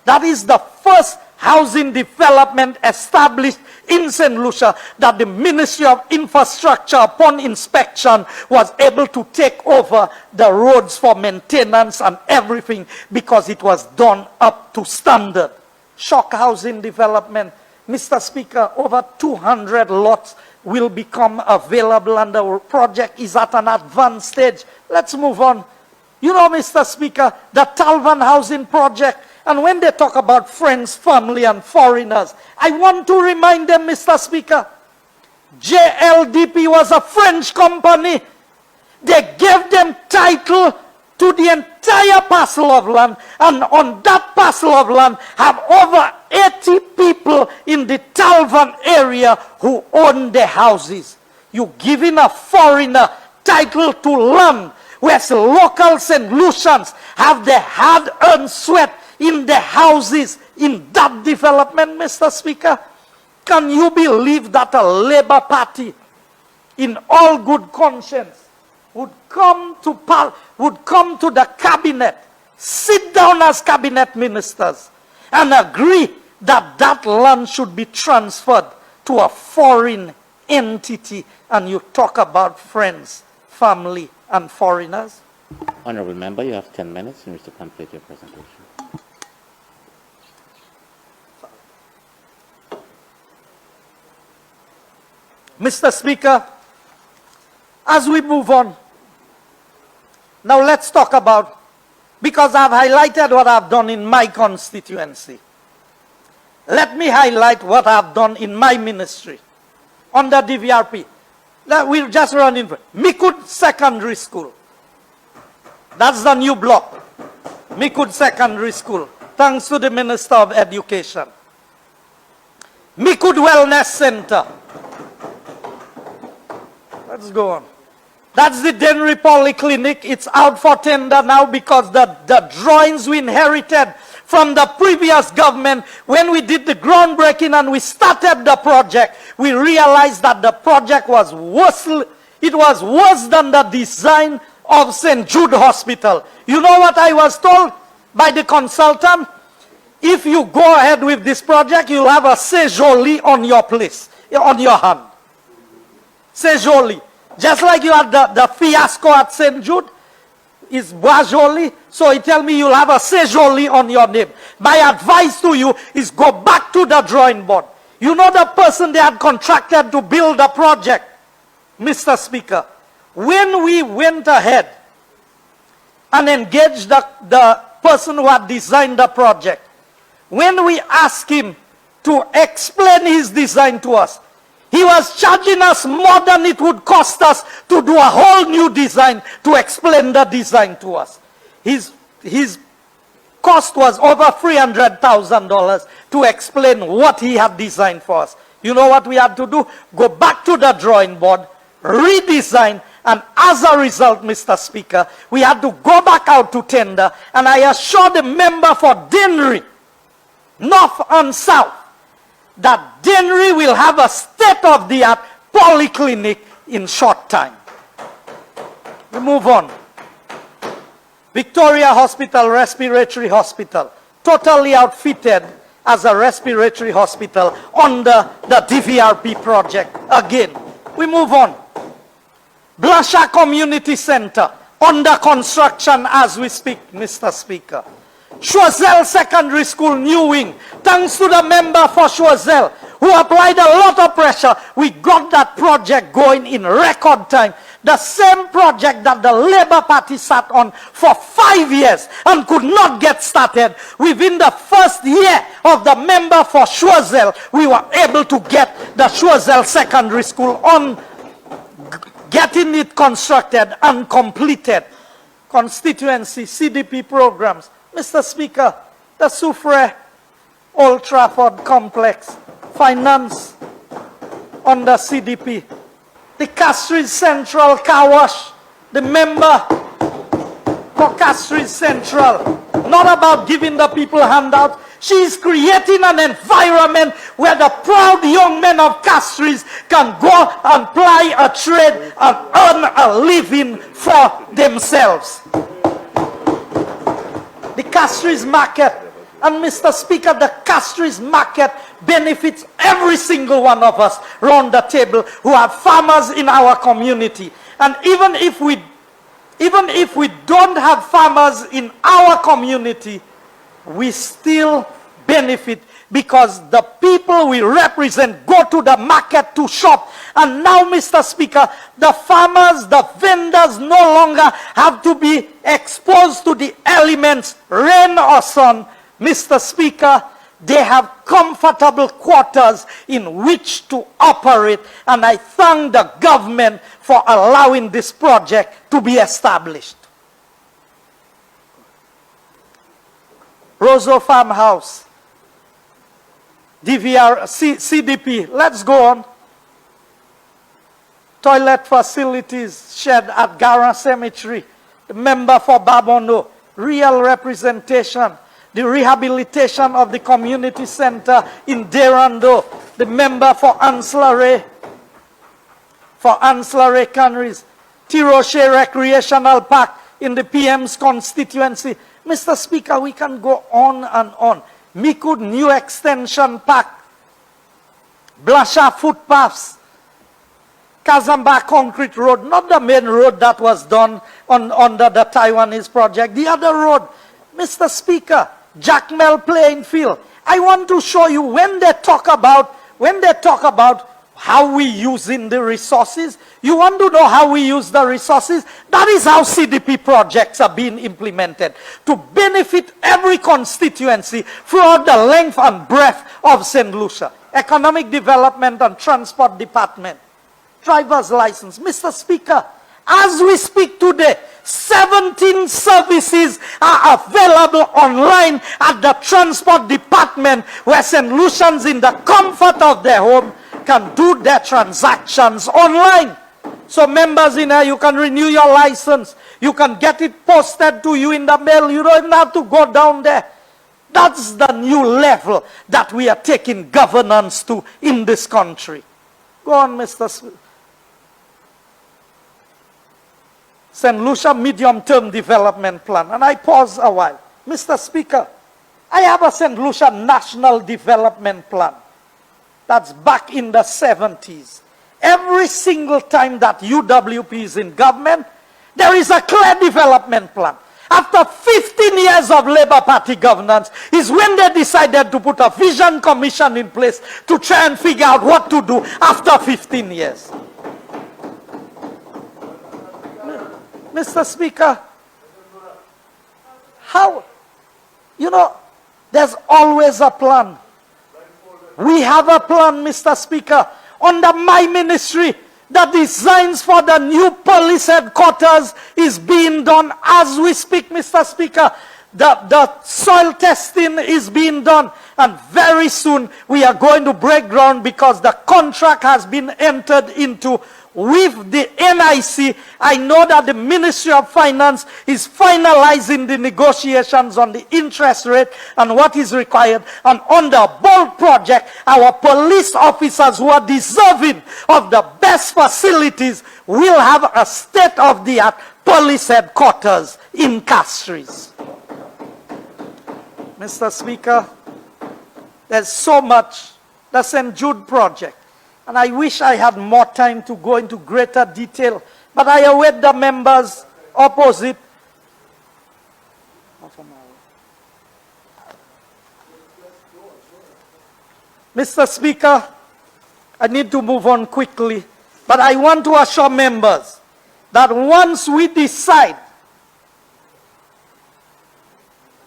That is the first housing development established in Saint Lucia that the Ministry of Infrastructure, upon inspection, was able to take over the roads for maintenance and everything because it was done up to standard. Shock housing development. Mr. Speaker, over 200 lots will become available and the project is at an advanced stage. Let's move on. You know, Mr. Speaker, the Talvan housing project. And when they talk about friends, family, and foreigners, I want to remind them, Mr. Speaker, JLDP was a French company. They gave them title to the entire parcel of land, and on that parcel of land have over 80 people in the Talvan area who own the houses. You giving a foreigner title to land where local St. Lucians have their hard-earned sweat in the houses in that development, Mr. Speaker? Can you believe that a Labour Party, in all good conscience, would come to the cabinet, sit down as cabinet ministers, and agree that that land should be transferred to a foreign entity? And you talk about friends, family, and foreigners? Honourable Member, you have 10 minutes in which to complete your presentation. Mr. Speaker, as we move on, now let's talk about because I've highlighted what I've done in my constituency. Let me highlight what I've done in my ministry under DVRP. We'll just run in. Mikud Secondary School. That's the new block. Mikud Secondary School. Thanks to the Minister of Education. Mikud Wellness Center. Let's go on. That's the Dennery Polyclinic. It's out for tender now because the drawings we inherited from the previous government, when we did the groundbreaking and we started the project, we realized that the project was worse. It was worse than the design of St. Jude Hospital. You know what I was told by the consultant? If you go ahead with this project, you'll have a séjourly on your place, on your hand. Séjourly. Just like you had the fiasco at St. Jude, is Boisjoli, so he tell me you'll have a séjourly on your name. My advice to you is go back to the drawing board. You know the person they had contracted to build the project, Mr. Speaker. When we went ahead and engaged the person who had designed the project, when we asked him to explain his design to us, he was charging us more than it would cost us to do a whole new design to explain the design to us. His cost was over $300,000 to explain what he had designed for us. You know what we had to do? Go back to the drawing board, redesign, and as a result, Mr. Speaker, we had to go back out to tender, and I assure the member for Dennery, North and South, that Dennery will have a state-of-the-art polyclinic in short time. We move on. Victoria Hospital, Respiratory Hospital, totally outfitted as a respiratory hospital under the DVRP project. Again, we move on. Blasha Community Center, under construction as we speak, Mr. Speaker. Choiseul Secondary School, new wing. Thanks to the member for Choiseul, who applied a lot of pressure, we got that project going in record time. The same project that the Labour Party sat on for 5 years and could not get started. Within the first year of the member for Choiseul, we were able to get the Choiseul Secondary School on, getting it constructed and completed. Constituency, CDP programs. Mr. Speaker, the Soufre Old Trafford Complex, finance under CDP. The Castries Central Car Wash, the member for Castries Central, not about giving the people handouts. She is creating an environment where the proud young men of Castries can go and ply a trade and earn a living for themselves. The Castries market, and Mr. Speaker, the Castries market benefits every single one of us around the table who are farmers in our community. And even if we don't have farmers in our community, we still benefit because the people we represent go to the market to shop. And now, Mr. Speaker, the farmers, the vendors no longer have to be exposed to the elements, rain or sun. Mr. Speaker, they have comfortable quarters in which to operate. And I thank the government for allowing this project to be established. Roseau Farmhouse, CDP, let's go on. Toilet facilities shed at Gara Cemetery, the member for Babono, real representation. The rehabilitation of the community center in Derando, the member for Anslare Canneries, Tiroche Recreational Park in the PM's constituency. Mr. Speaker, we can go on and on. Mikud New Extension Park, Blasha Footpaths, Kazamba Concrete Road, not the main road that was done under the Taiwanese project, the other road. Mr. Speaker, Jackmel Playing Field. I want to show you when they talk about how we using the resources? You want to know how we use the resources? That is how CDP projects are being implemented to benefit every constituency throughout the length and breadth of Saint Lucia. Economic Development and Transport Department, driver's license. Mr. Speaker, as we speak today, 17 services are available online at the Transport Department, where St. Lucians in the comfort of their home can do their transactions online. So members in here, you can renew your license. You can get it posted to you in the mail. You don't even have to go down there. That's the new level that we are taking governance to in this country. Go on, Mr. St. Lucia Medium-Term Development Plan. And I pause a while. Mr. Speaker, I have a St. Lucia National Development Plan. That's back in the 70s. Every single time that UWP is in government, there is a clear development plan. After 15 years of Labour Party governance is when they decided to put a vision commission in place to try and figure out what to do after 15 years. Mr. Speaker, how, there's always a plan. We have a plan, Mr. Speaker, under my ministry. The designs for the new police headquarters is being done as we speak, Mr. Speaker. The soil testing is being done, and very soon we are going to break ground because the contract has been entered into with the NIC. I know that the Ministry of Finance is finalizing the negotiations on the interest rate and what is required. And on the BOLD project, our police officers who are deserving of the best facilities will have a state-of-the-art police headquarters in Castries. Mr. Speaker, there's so much. The St. Jude project. And I wish I had more time to go into greater detail. But I await the members opposite. Mr. Speaker, I need to move on quickly. But I want to assure members that once we decide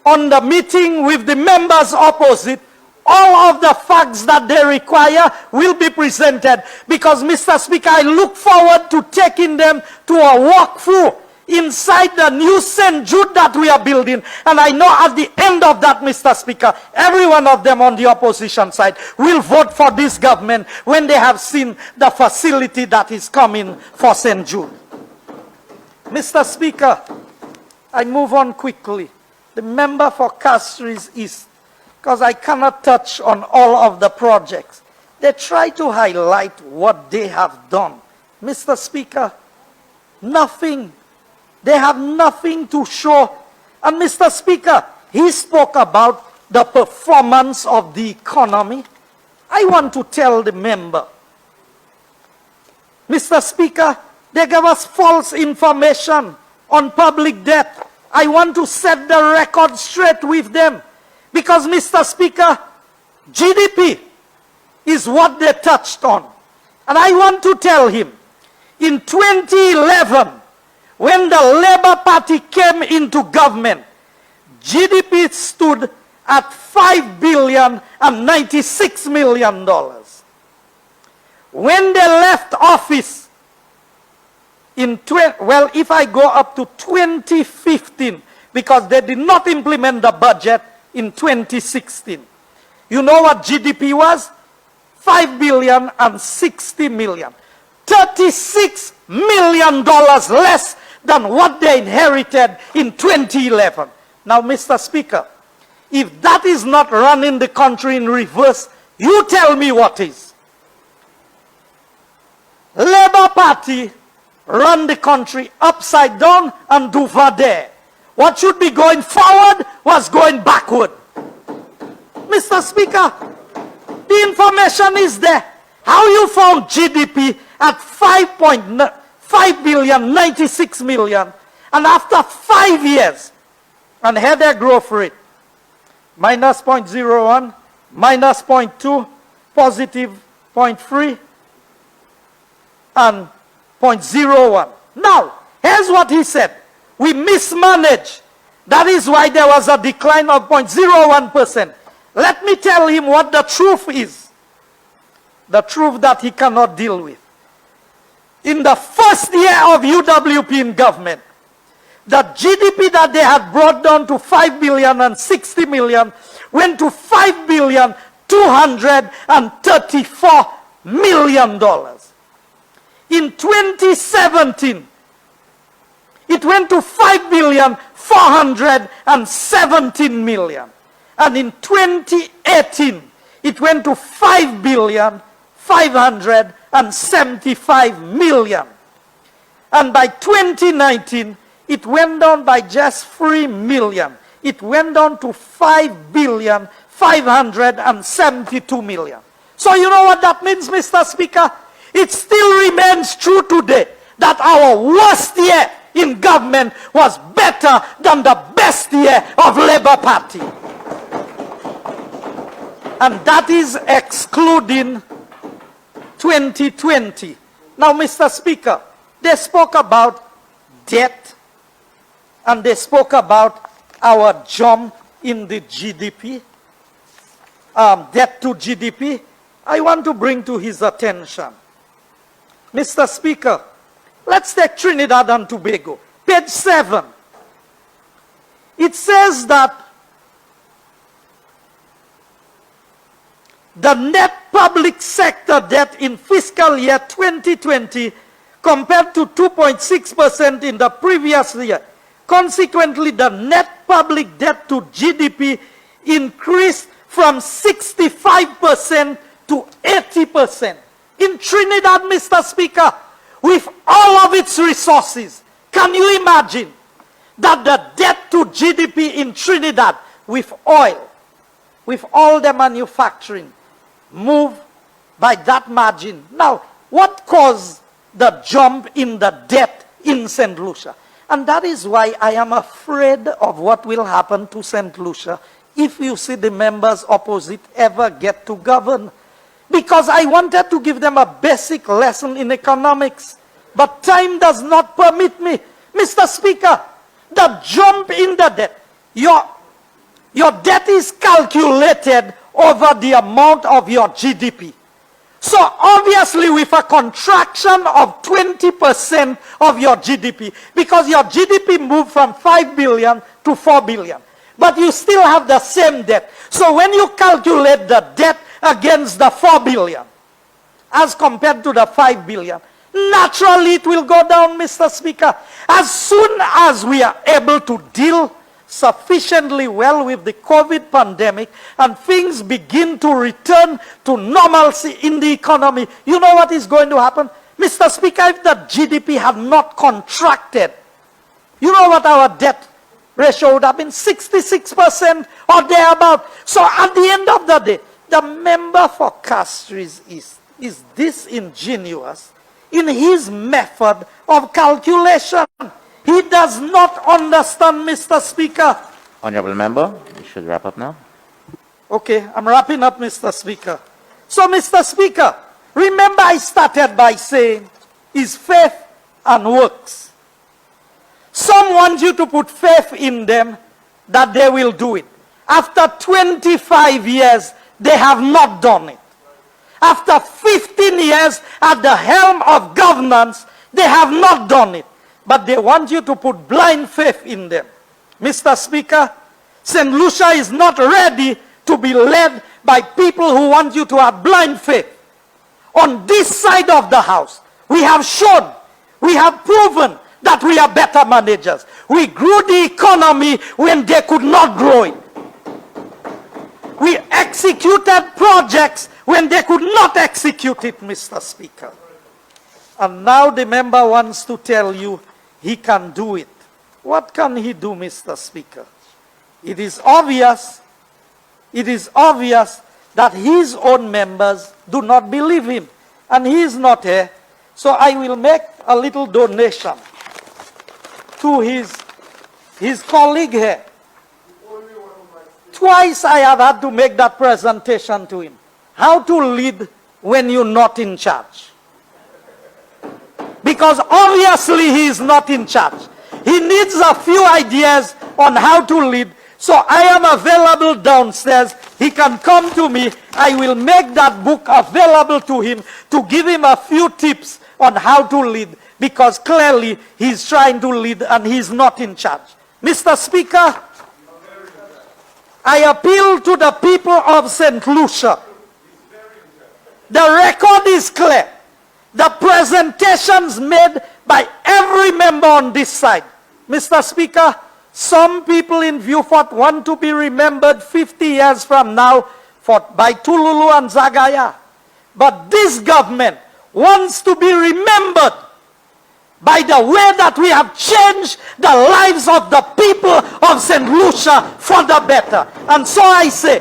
on the meeting with the members opposite, all of the facts that they require will be presented. Because, Mr. Speaker, I look forward to taking them to a walkthrough inside the new St. Jude that we are building. And I know at the end of that, Mr. Speaker, every one of them on the opposition side will vote for this government when they have seen the facility that is coming for St. Jude. Mr. Speaker, I move on quickly. The member for Castries East, because I cannot touch on all of the projects. They try to highlight what they have done. Mr. Speaker, nothing. They have nothing to show. And Mr. Speaker, he spoke about the performance of the economy. I want to tell the member, Mr. Speaker, they gave us false information on public debt. I want to set the record straight with them. Because, Mr. Speaker, GDP is what they touched on. And I want to tell him, in 2011, when the Labour Party came into government, GDP stood at $5,096 million. When they left office, if I go up to 2015, because they did not implement the budget, in 2016. You know what GDP was? $5,060 million. $36 million less than what they inherited in 2011. Now, Mr. Speaker, if that is not running the country in reverse, you tell me what is. Labour Party run the country upside down and do vade. What should be going forward was going backward. Mr. Speaker, the information is there. How you found GDP at $5,096 million, and after 5 years, and had a growth rate, minus 0.01, minus 0.2, positive 0.3, and 0.01. Now, here's what he said. We mismanaged. That is why there was a decline of 0.01%. Let me tell him what the truth is. The truth that he cannot deal with. In the first year of UWP in government, the GDP that they had brought down to 5 billion and 60 million went to $5 billion 234 million dollars. In 2017, it went to 5 billion 417 million. And in 2018, it went to 5 billion 575 million. And by 2019, it went down by just 3 million. It went down to 5 billion 572 million. So you know what that means, Mr. Speaker? It still remains true today that our worst year in government was better than the best year of Labour Party. And that is excluding 2020. Now, Mr. Speaker, they spoke about debt and they spoke about our jump in the GDP, debt to GDP. I want to bring to his attention. Mr. Speaker, let's take Trinidad and Tobago. Page 7. It says that the net public sector debt in fiscal year 2020 compared to 2.6% in the previous year. Consequently, the net public debt to GDP increased from 65% to 80%. In Trinidad, Mr. Speaker, with all of its resources, can you imagine that the debt to GDP in Trinidad with oil, with all the manufacturing, move by that margin? Now, what caused the jump in the debt in Saint Lucia? And that is why I am afraid of what will happen to Saint Lucia if you see the members opposite ever get to govern. Because I wanted to give them a basic lesson in economics, but time does not permit me. Mr. Speaker, the jump in the debt, your debt is calculated over the amount of your GDP. So obviously with a contraction of 20% of your GDP, because your GDP moved from 5 billion to 4 billion, but you still have the same debt. So when you calculate the debt against the 4 billion, as compared to the 5 billion, naturally it will go down, Mr. Speaker. As soon as we are able to deal sufficiently well with the COVID pandemic and things begin to return to normalcy in the economy, you know what is going to happen? Mr. Speaker, if the GDP had not contracted, you know what our debt ratio would have been? 66% or thereabout. So at the end of the day, the member for Castries is this ingenious in his method of calculation. He does not understand, Mr. Speaker. Honorable member, you should wrap up now. Okay, I'm wrapping up, Mr. Speaker. So, Mr. Speaker, remember I started by saying, is faith and works. Some want you to put faith in them that they will do it. After 25 years, they have not done it. After 15 years at the helm of governance, they have not done it. But they want you to put blind faith in them. Mr. Speaker, St. Lucia is not ready to be led by people who want you to have blind faith. On this side of the house, we have shown, we have proven that we are better managers. We grew the economy when they could not grow it. We executed projects when they could not execute it, Mr. Speaker. And now the member wants to tell you he can do it. What can he do, Mr. Speaker? It is obvious that his own members do not believe him. And he is not here. So I will make a little donation to his colleague here. Twice I have had to make that presentation to him. How to lead when you're not in charge. because obviously he is not in charge. He needs a few ideas on how to lead. So I am available downstairs. He can come to me. I will make that book available to him to give him a few tips on how to lead, because clearly he's trying to lead and he's not in charge. Mr. Speaker, I appeal to the people of Saint Lucia. The record is clear. The presentations made by every member on this side. Mr. Speaker, some people in Viewfort want to be remembered 50 years from now by Tululu and Zagaya. But this government wants to be remembered by the way that we have changed the lives of the people of St. Lucia for the better. And so I say,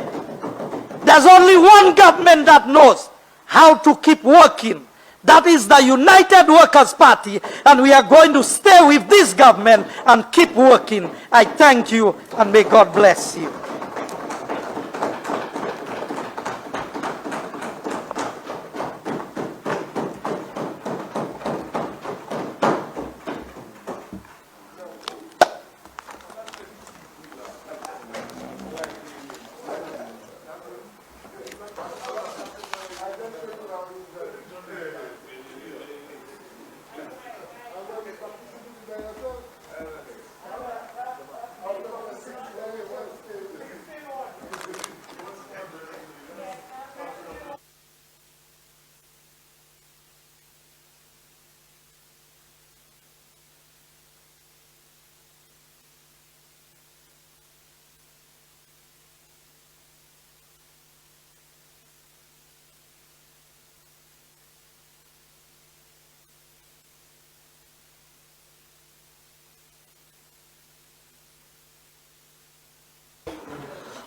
there's only one government that knows how to keep working. That is the United Workers' Party, and we are going to stay with this government and keep working. I thank you, and may God bless you.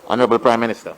Honorable Prime Minister.